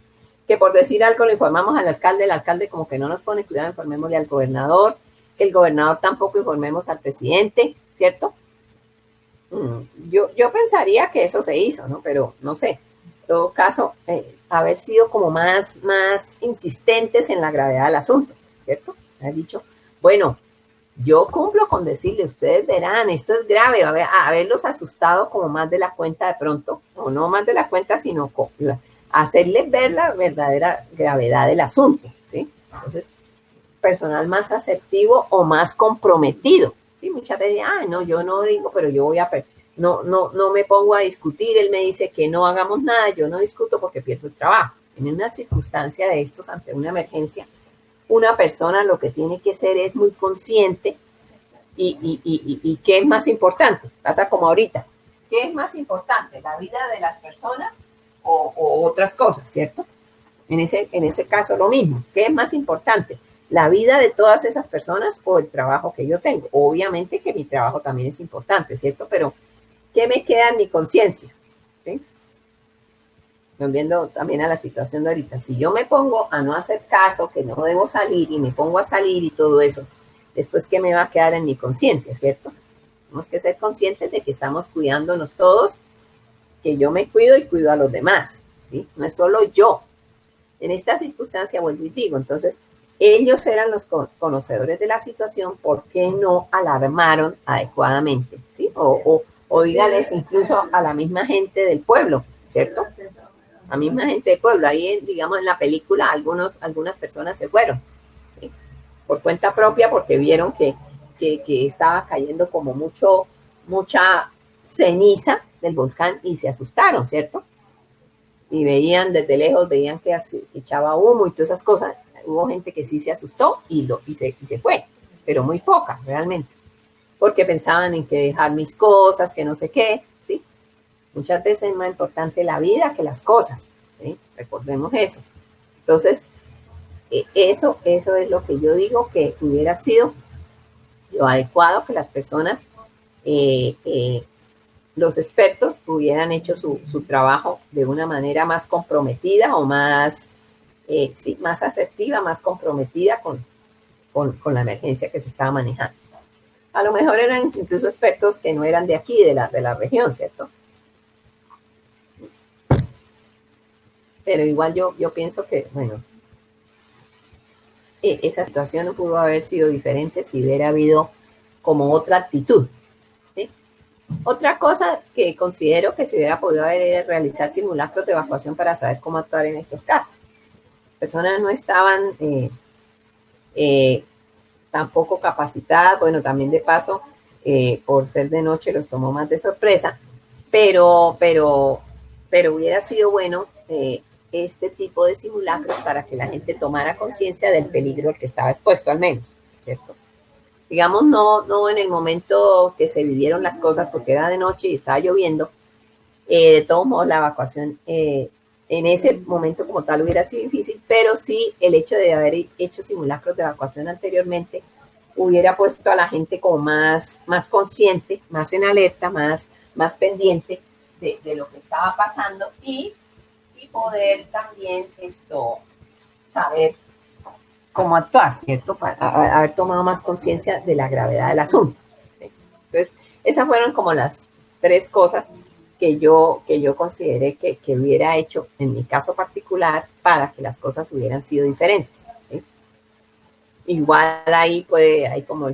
Que por decir algo le informamos al alcalde, el alcalde como que no nos pone cuidado, informémosle al gobernador, que el gobernador tampoco informemos al presidente, ¿cierto? Yo pensaría que eso se hizo, ¿no? Pero no sé. En todo caso, haber sido como más insistentes en la gravedad del asunto, ¿cierto? Haber dicho, bueno, yo cumplo con decirle, ustedes verán, esto es grave, haberlos asustado como más de la cuenta de pronto, o no más de la cuenta, sino hacerles ver la verdadera gravedad del asunto, ¿sí? Entonces, personal más asertivo o más comprometido, ¿sí? Muchas veces, no, yo no digo, pero yo voy a, no me pongo a discutir, él me dice que no hagamos nada, yo no discuto porque pierdo el trabajo. En una circunstancia de estos, ante una emergencia, una persona lo que tiene que ser es muy consciente y ¿qué es más importante? Pasa como ahorita. ¿Qué es más importante? ¿La vida de las personas o otras cosas, cierto? En ese caso lo mismo. ¿Qué es más importante? ¿La vida de todas esas personas o el trabajo que yo tengo? Obviamente que mi trabajo también es importante, ¿cierto? Pero ¿qué me queda en mi conciencia? ¿Sí? Volviendo también a la situación de ahorita. Si yo me pongo a no hacer caso, que no debo salir y me pongo a salir y todo eso, después ¿qué me va a quedar en mi conciencia, ¿cierto? Tenemos que ser conscientes de que estamos cuidándonos todos, que yo me cuido y cuido a los demás, ¿sí? No es solo yo. En esta circunstancia, vuelvo y digo, entonces, ellos eran los conocedores de la situación, ¿por qué no alarmaron adecuadamente? ¿Sí? O dígales incluso a la misma gente del pueblo, ¿cierto? La misma gente del pueblo. Ahí, digamos, en la película, algunas personas se fueron, ¿sí? Por cuenta propia, porque vieron que estaba cayendo como mucha ceniza del volcán y se asustaron, ¿cierto? Y veían desde lejos, veían que echaba humo y todas esas cosas. Hubo gente que sí se asustó y se fue, pero muy poca realmente, porque pensaban en que dejar mis cosas, que no sé qué, ¿sí? Muchas veces es más importante la vida que las cosas, ¿sí? Recordemos eso. Entonces, eso es lo que yo digo que hubiera sido lo adecuado, que las personas los expertos hubieran hecho su trabajo de una manera más comprometida o más, sí, más asertiva, más comprometida con la emergencia que se estaba manejando. A lo mejor eran incluso expertos que no eran de aquí, de la región, ¿cierto? Pero igual yo pienso que, bueno, esa situación no pudo haber sido diferente si hubiera habido como otra actitud, ¿sí? Otra cosa que considero que se hubiera podido haber era realizar simulacros de evacuación para saber cómo actuar en estos casos. Personas no estaban tampoco capacitadas, bueno, también de paso, por ser de noche los tomó más de sorpresa, pero hubiera sido bueno este tipo de simulacros para que la gente tomara conciencia del peligro al que estaba expuesto, al menos, ¿cierto? Digamos, no en el momento que se vivieron las cosas, porque era de noche y estaba lloviendo, de todos modos la evacuación en ese momento como tal hubiera sido difícil, pero sí el hecho de haber hecho simulacros de evacuación anteriormente hubiera puesto a la gente como más consciente, más en alerta, más pendiente de lo que estaba pasando y poder también saber cómo actuar, ¿cierto? Para haber tomado más conciencia de la gravedad del asunto, ¿sí? Entonces, esas fueron como las tres cosas que yo consideré que hubiera hecho en mi caso particular para que las cosas hubieran sido diferentes, ¿sí? Igual ahí hay como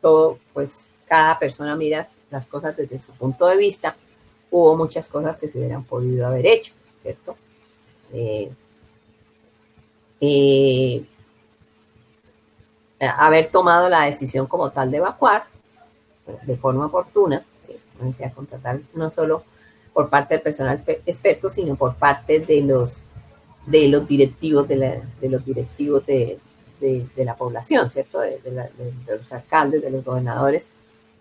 todo, pues cada persona mira las cosas desde su punto de vista. Hubo muchas cosas que se hubieran podido haber hecho, ¿cierto? Haber tomado la decisión como tal de evacuar de forma oportuna, ¿sí? O sea, contratar no solo por parte del personal experto, sino por parte de los directivos de la población, ¿cierto? De los alcaldes, de los gobernadores,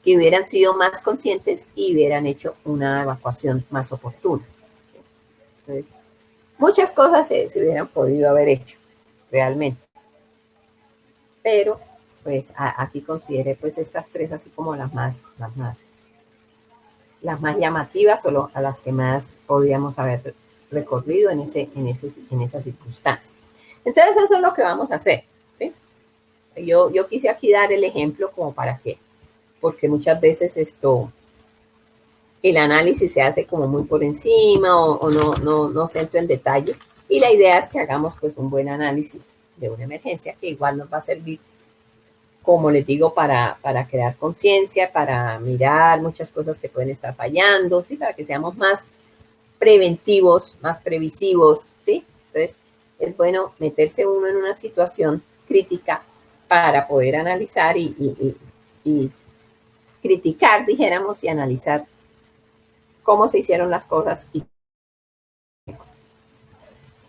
que hubieran sido más conscientes y hubieran hecho una evacuación más oportuna. Entonces, muchas cosas se hubieran podido haber hecho realmente, pero pues aquí consideré pues estas tres así como las más llamativas o a las que más podríamos haber recorrido en esa circunstancia. Entonces eso es lo que vamos a hacer, ¿sí? Yo quise aquí dar el ejemplo como para qué, porque muchas veces el análisis se hace como muy por encima o no se entra en detalle, y la idea es que hagamos pues un buen análisis de una emergencia que igual nos va a servir, como les digo, para crear conciencia, para mirar muchas cosas que pueden estar fallando, ¿sí? Para que seamos más preventivos, más previsivos, ¿sí? Entonces, es bueno meterse uno en una situación crítica para poder analizar y criticar, dijéramos, y analizar cómo se hicieron las cosas.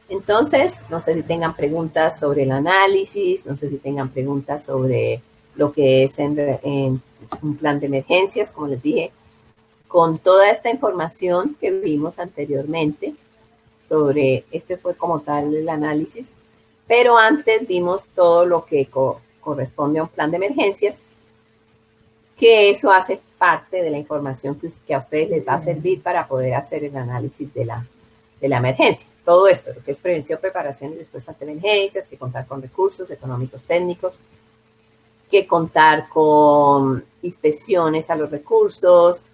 Entonces, no sé si tengan preguntas sobre el análisis, no sé si tengan preguntas sobre lo que es en un plan de emergencias, como les dije, con toda esta información que vimos anteriormente, sobre, este fue como tal el análisis, pero antes vimos todo lo que corresponde a un plan de emergencias, que eso hace parte de la información que a ustedes les va a servir para poder hacer el análisis de la emergencia. Todo esto, lo que es prevención, preparación y respuesta ante emergencias, que contar con recursos económicos técnicos, que contar con inspecciones a los recursos,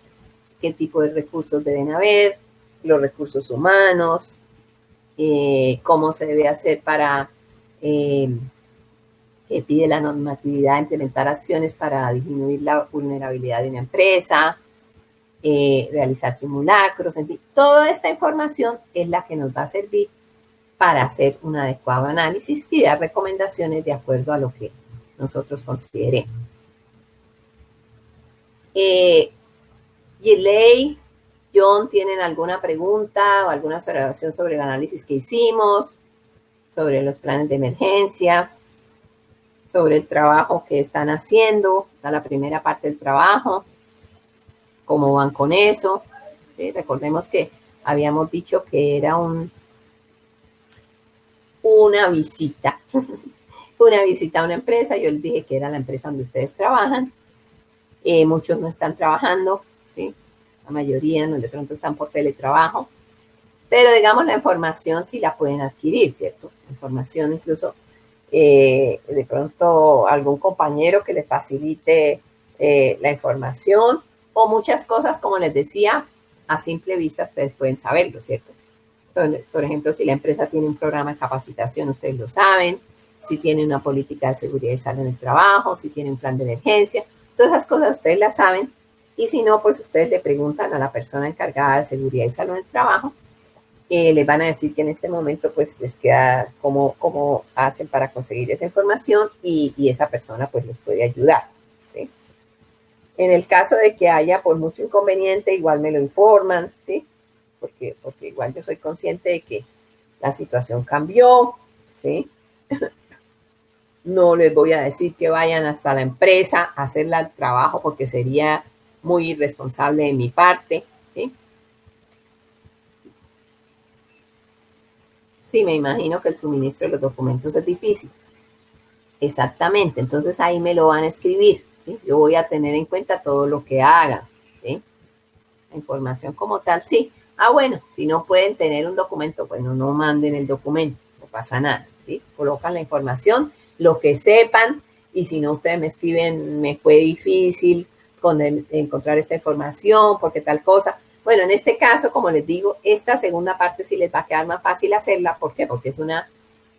qué tipo de recursos deben haber, los recursos humanos, cómo se debe hacer para que pide la normatividad, implementar acciones para disminuir la vulnerabilidad de una empresa, realizar simulacros, en fin, toda esta información es la que nos va a servir para hacer un adecuado análisis y dar recomendaciones de acuerdo a lo que nosotros consideremos. Gilei, John, ¿tienen alguna pregunta o alguna observación sobre el análisis que hicimos, sobre los planes de emergencia, sobre el trabajo que están haciendo, o sea, la primera parte del trabajo, cómo van con eso? ¿Sí? Recordemos que habíamos dicho que era una visita, una visita a una empresa. Yo les dije que era la empresa donde ustedes trabajan. Muchos no están trabajando, ¿sí? La mayoría de pronto están por teletrabajo, pero digamos la información sí la pueden adquirir, ¿cierto? La información incluso de pronto algún compañero que les facilite la información, o muchas cosas, como les decía, a simple vista ustedes pueden saberlo, ¿cierto? Por ejemplo, si la empresa tiene un programa de capacitación, ustedes lo saben, si tiene una política de seguridad y salud en el trabajo, si tiene un plan de emergencia, todas esas cosas ustedes las saben, y si no, pues ustedes le preguntan a la persona encargada de seguridad y salud en el trabajo, les van a decir que en este momento pues les queda cómo hacen para conseguir esa información, y esa persona pues les puede ayudar, ¿sí? En el caso de que haya pues mucho inconveniente, igual me lo informan, ¿sí? Porque igual yo soy consciente de que la situación cambió, ¿sí? No les voy a decir que vayan hasta la empresa a hacer el trabajo, porque sería muy irresponsable de mi parte, ¿sí? Sí, me imagino que el suministro de los documentos es difícil. Exactamente, entonces ahí me lo van a escribir, ¿sí? Yo voy a tener en cuenta todo lo que hagan, ¿sí? La información como tal, sí. Ah, bueno, si no pueden tener un documento, bueno, no manden el documento, no pasa nada, ¿sí? Colocan la información, lo que sepan, y si no, ustedes me escriben, me fue difícil encontrar esta información, porque tal cosa. Bueno, en este caso, como les digo, esta segunda parte sí les va a quedar más fácil hacerla. ¿Por qué? Porque es una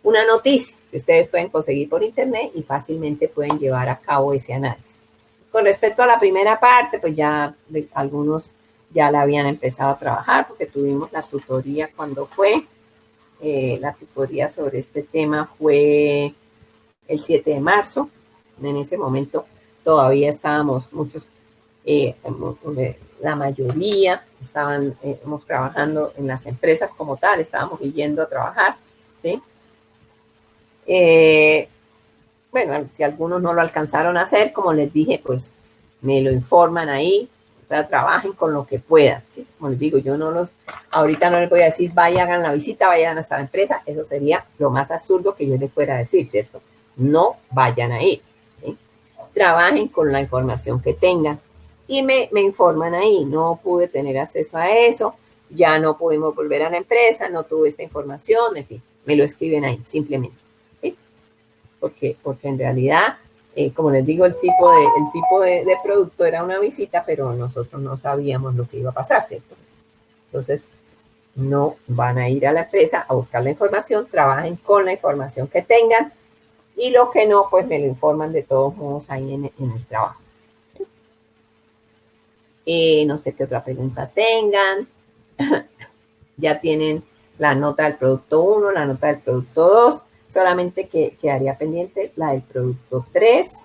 noticia que ustedes pueden conseguir por internet y fácilmente pueden llevar a cabo ese análisis. Con respecto a la primera parte, pues ya algunos ya la habían empezado a trabajar, porque tuvimos la tutoría cuando fue. La tutoría sobre este tema fue el 7 de marzo. En ese momento todavía estábamos muchos, la mayoría estábamos trabajando en las empresas como tal, estábamos yendo a trabajar, ¿sí? Bueno, si algunos no lo alcanzaron a hacer, como les dije, pues me lo informan ahí, o sea, trabajen con lo que puedan, ¿sí? Como les digo, yo ahorita no les voy a decir, vayan, hagan la visita, vayan hasta la empresa, eso sería lo más absurdo que yo les fuera decir, ¿cierto? No vayan a ir, ¿sí? Trabajen con la información que tengan, y me informan ahí, no pude tener acceso a eso, ya no pudimos volver a la empresa, no tuve esta información, en fin, me lo escriben ahí, simplemente, ¿sí? Porque en realidad, como les digo, el tipo de producto era una visita, pero nosotros no sabíamos lo que iba a pasar, ¿cierto? Entonces, no van a ir a la empresa a buscar la información, trabajen con la información que tengan, y lo que no, pues me lo informan de todos modos ahí en el trabajo. No sé qué otra pregunta tengan. Ya tienen la nota del producto 1, la nota del producto 2, solamente que quedaría pendiente la del producto 3.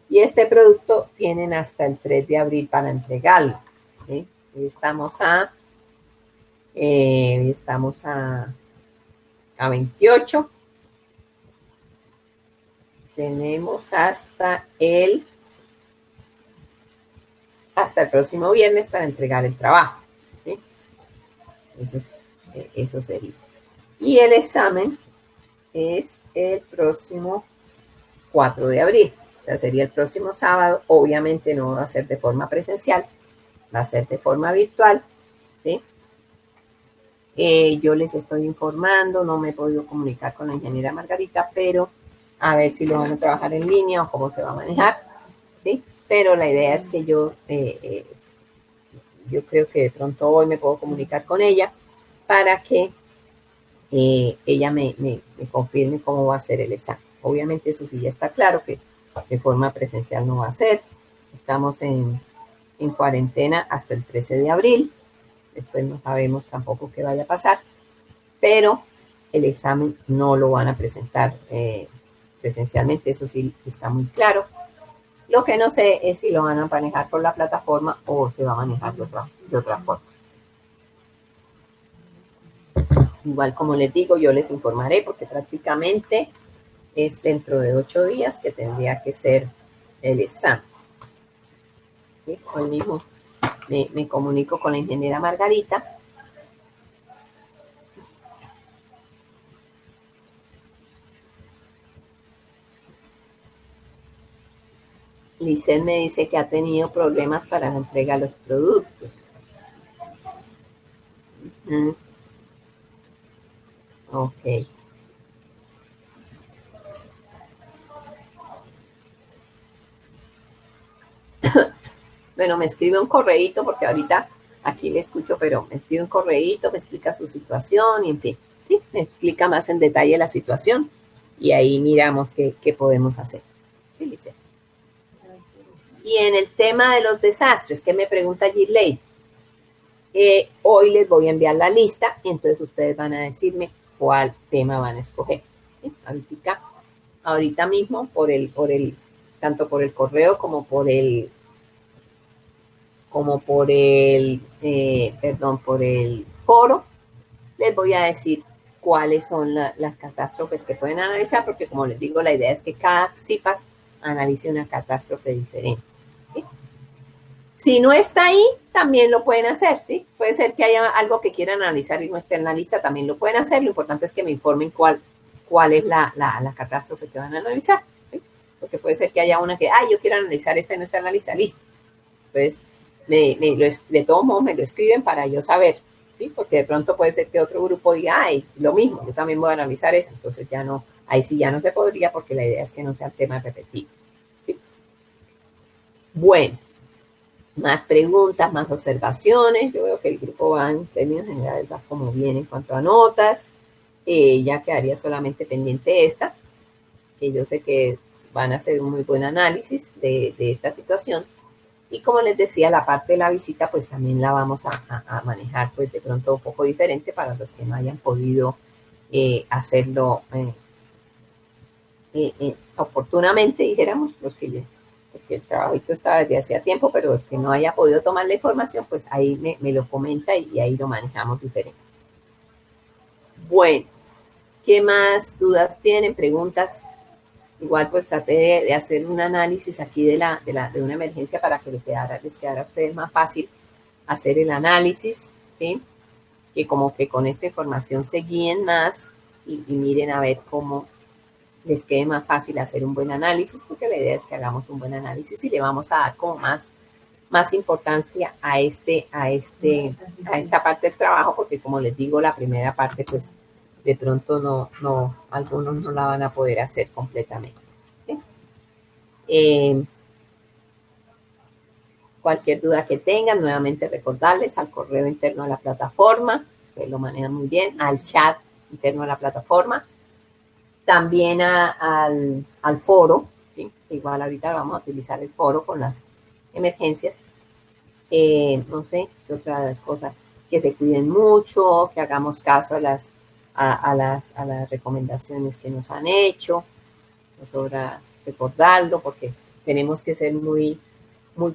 Y este producto tienen hasta el 3 de abril para entregarlo, ¿sí? Hoy estamos a 28. Tenemos hasta el próximo viernes para entregar el trabajo, ¿sí? Entonces, eso sería. Y el examen es el próximo 4 de abril, o sea, sería el próximo sábado. Obviamente no va a ser de forma presencial, va a ser de forma virtual, ¿sí? Yo les estoy informando, no me he podido comunicar con la ingeniera Margarita, pero a ver si lo van a trabajar en línea o cómo se va a manejar, ¿sí? Pero la idea es que yo creo que de pronto hoy me puedo comunicar con ella para que ella me confirme cómo va a ser el examen. Obviamente eso sí ya está claro que de forma presencial no va a ser. Estamos en cuarentena hasta el 13 de abril. Después no sabemos tampoco qué vaya a pasar, pero el examen no lo van a presentar presencialmente, eso sí está muy claro. Lo que no sé es si lo van a manejar por la plataforma o se va a manejar de otra forma. Igual como les digo, yo les informaré porque prácticamente es dentro de 8 días que tendría que ser el examen. ¿Sí? Hoy mismo me comunico con la ingeniera Margarita. Lisset me dice que ha tenido problemas para la entrega de los productos. Ok. Bueno, me escribe un correíto porque ahorita aquí le escucho, pero me escribe un correíto, me explica su situación y en fin, sí, me explica más en detalle la situación y ahí miramos qué podemos hacer. Sí, Lisset. Y en el tema de los desastres, ¿qué me pregunta Gilei? Hoy les voy a enviar la lista y entonces ustedes van a decirme cuál tema van a escoger. ¿Sí? Ahorita mismo, tanto por el correo por el foro, les voy a decir cuáles son las catástrofes que pueden analizar, porque como les digo, la idea es que cada CIPAS analice una catástrofe diferente. ¿Sí? Si no está ahí, también lo pueden hacer, ¿sí? Puede ser que haya algo que quieran analizar y no esté en la lista, también lo pueden hacer. Lo importante es que me informen cuál es la catástrofe que van a analizar, ¿sí? Porque puede ser que haya una que, yo quiero analizar esta y no está en la lista, listo. Entonces, de todos modos me lo escriben para yo saber, ¿sí? Porque de pronto puede ser que otro grupo diga, lo mismo, yo también voy a analizar eso. Entonces ya no, ahí sí ya no se podría porque la idea es que no sean temas repetidos, ¿sí? Bueno, más preguntas, más observaciones. Yo veo que el grupo va en términos generales, va como bien en cuanto a notas. Ya quedaría solamente pendiente esta, que yo sé que van a hacer un muy buen análisis de esta situación. Y como les decía, la parte de la visita, pues también la vamos a manejar, pues de pronto un poco diferente para los que no hayan podido hacerlo oportunamente, dijéramos, porque el trabajito estaba desde hacía tiempo, pero el que no haya podido tomar la información, pues ahí me lo comenta y ahí lo manejamos diferente. Bueno, ¿qué más dudas tienen? Preguntas. Igual pues traté de hacer un análisis aquí de una emergencia para que les quedara a ustedes más fácil hacer el análisis, ¿sí? Que como que con esta información se guíen más y miren a ver cómo les quede más fácil hacer un buen análisis, porque la idea es que hagamos un buen análisis y le vamos a dar como más importancia a esta parte del trabajo, porque como les digo, la primera parte pues de pronto algunos no la van a poder hacer completamente, ¿sí? Cualquier duda que tengan, nuevamente recordarles al correo interno de la plataforma, ustedes lo manejan muy bien, al chat interno de la plataforma, también al foro, ¿sí? Igual ahorita vamos a utilizar el foro con las emergencias. No sé, qué otra cosa, que se cuiden mucho, que hagamos caso a las recomendaciones que nos han hecho, nos sobra recordarlo porque tenemos que ser muy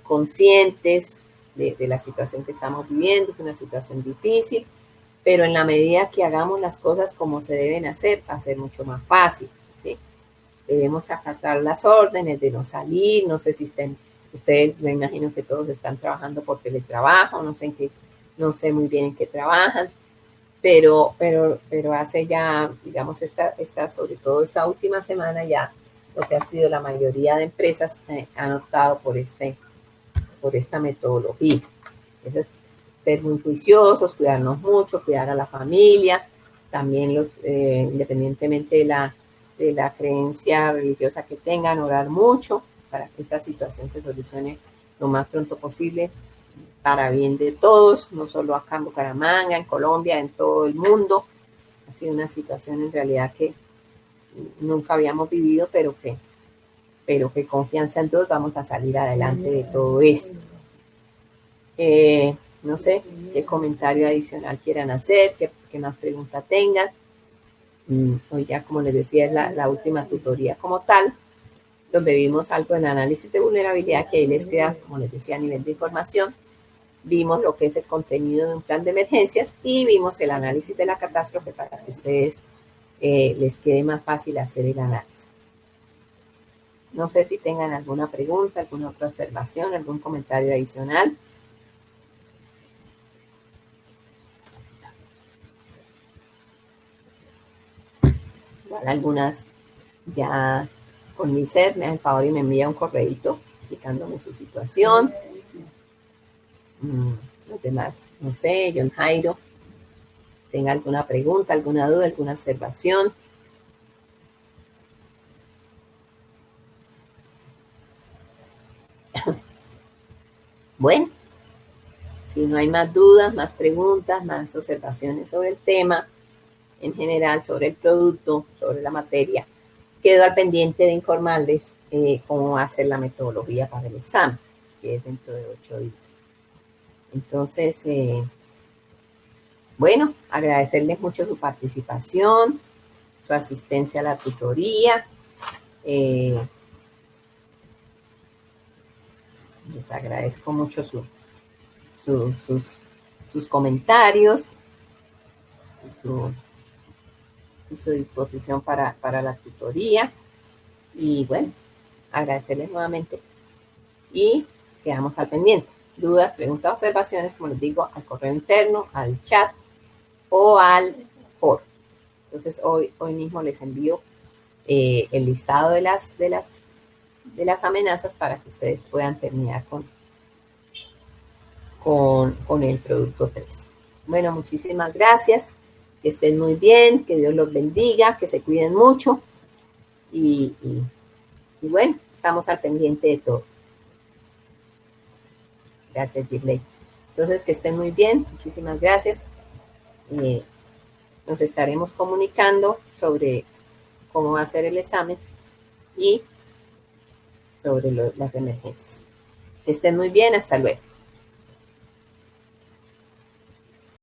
conscientes de la situación que estamos viviendo, es una situación difícil, pero en la medida que hagamos las cosas como se deben hacer, va a ser mucho más fácil, ¿sí? Debemos acatar las órdenes de no salir, no sé si ustedes me imagino que todos están trabajando por teletrabajo, no sé muy bien en qué trabajan, pero hace ya, digamos, sobre todo esta última semana ya, lo que ha sido la mayoría de empresas han optado por esta metodología. Entonces, ser muy juiciosos, cuidarnos mucho, cuidar a la familia, también independientemente de la creencia religiosa que tengan, orar mucho para que esta situación se solucione lo más pronto posible para bien de todos, no solo acá en Bucaramanga, en Colombia, en todo el mundo. Ha sido una situación en realidad que nunca habíamos vivido, pero que confianza en todos vamos a salir adelante de todo esto. No sé qué comentario adicional quieran hacer, qué más preguntas tengan. Hoy ya, como les decía, es la última tutoría como tal, donde vimos algo en análisis de vulnerabilidad, que ahí les queda, como les decía, a nivel de información. Vimos lo que es el contenido de un plan de emergencias y vimos el análisis de la catástrofe para que ustedes les quede más fácil hacer el análisis. No sé si tengan alguna pregunta, alguna otra observación, algún comentario adicional. Igual algunas ya con mi set me hace el favor y me envía un correíto explicándome su situación. Los demás, no sé, John Jairo, tenga alguna pregunta, alguna duda, alguna observación. Bueno, si no hay más dudas, más preguntas, más observaciones sobre el tema, en general, sobre el producto, sobre la materia, quedo al pendiente de informarles cómo va a ser la metodología para el examen, que es dentro de 8 días. Entonces, bueno, agradecerles mucho su participación, su asistencia a la tutoría. Les agradezco mucho sus comentarios y su disposición para la tutoría. Y bueno, agradecerles nuevamente y quedamos al pendiente. Dudas, preguntas, observaciones, como les digo, al correo interno, al chat o al foro. Entonces hoy mismo les envío el listado de las amenazas para que ustedes puedan terminar con el producto 3. Bueno, muchísimas gracias, que estén muy bien, que Dios los bendiga, que se cuiden mucho y bueno, estamos al pendiente de todo. Gracias, Girley. Entonces, que estén muy bien, muchísimas gracias. Nos estaremos comunicando sobre cómo va a ser el examen y sobre las emergencias. Que estén muy bien, hasta luego.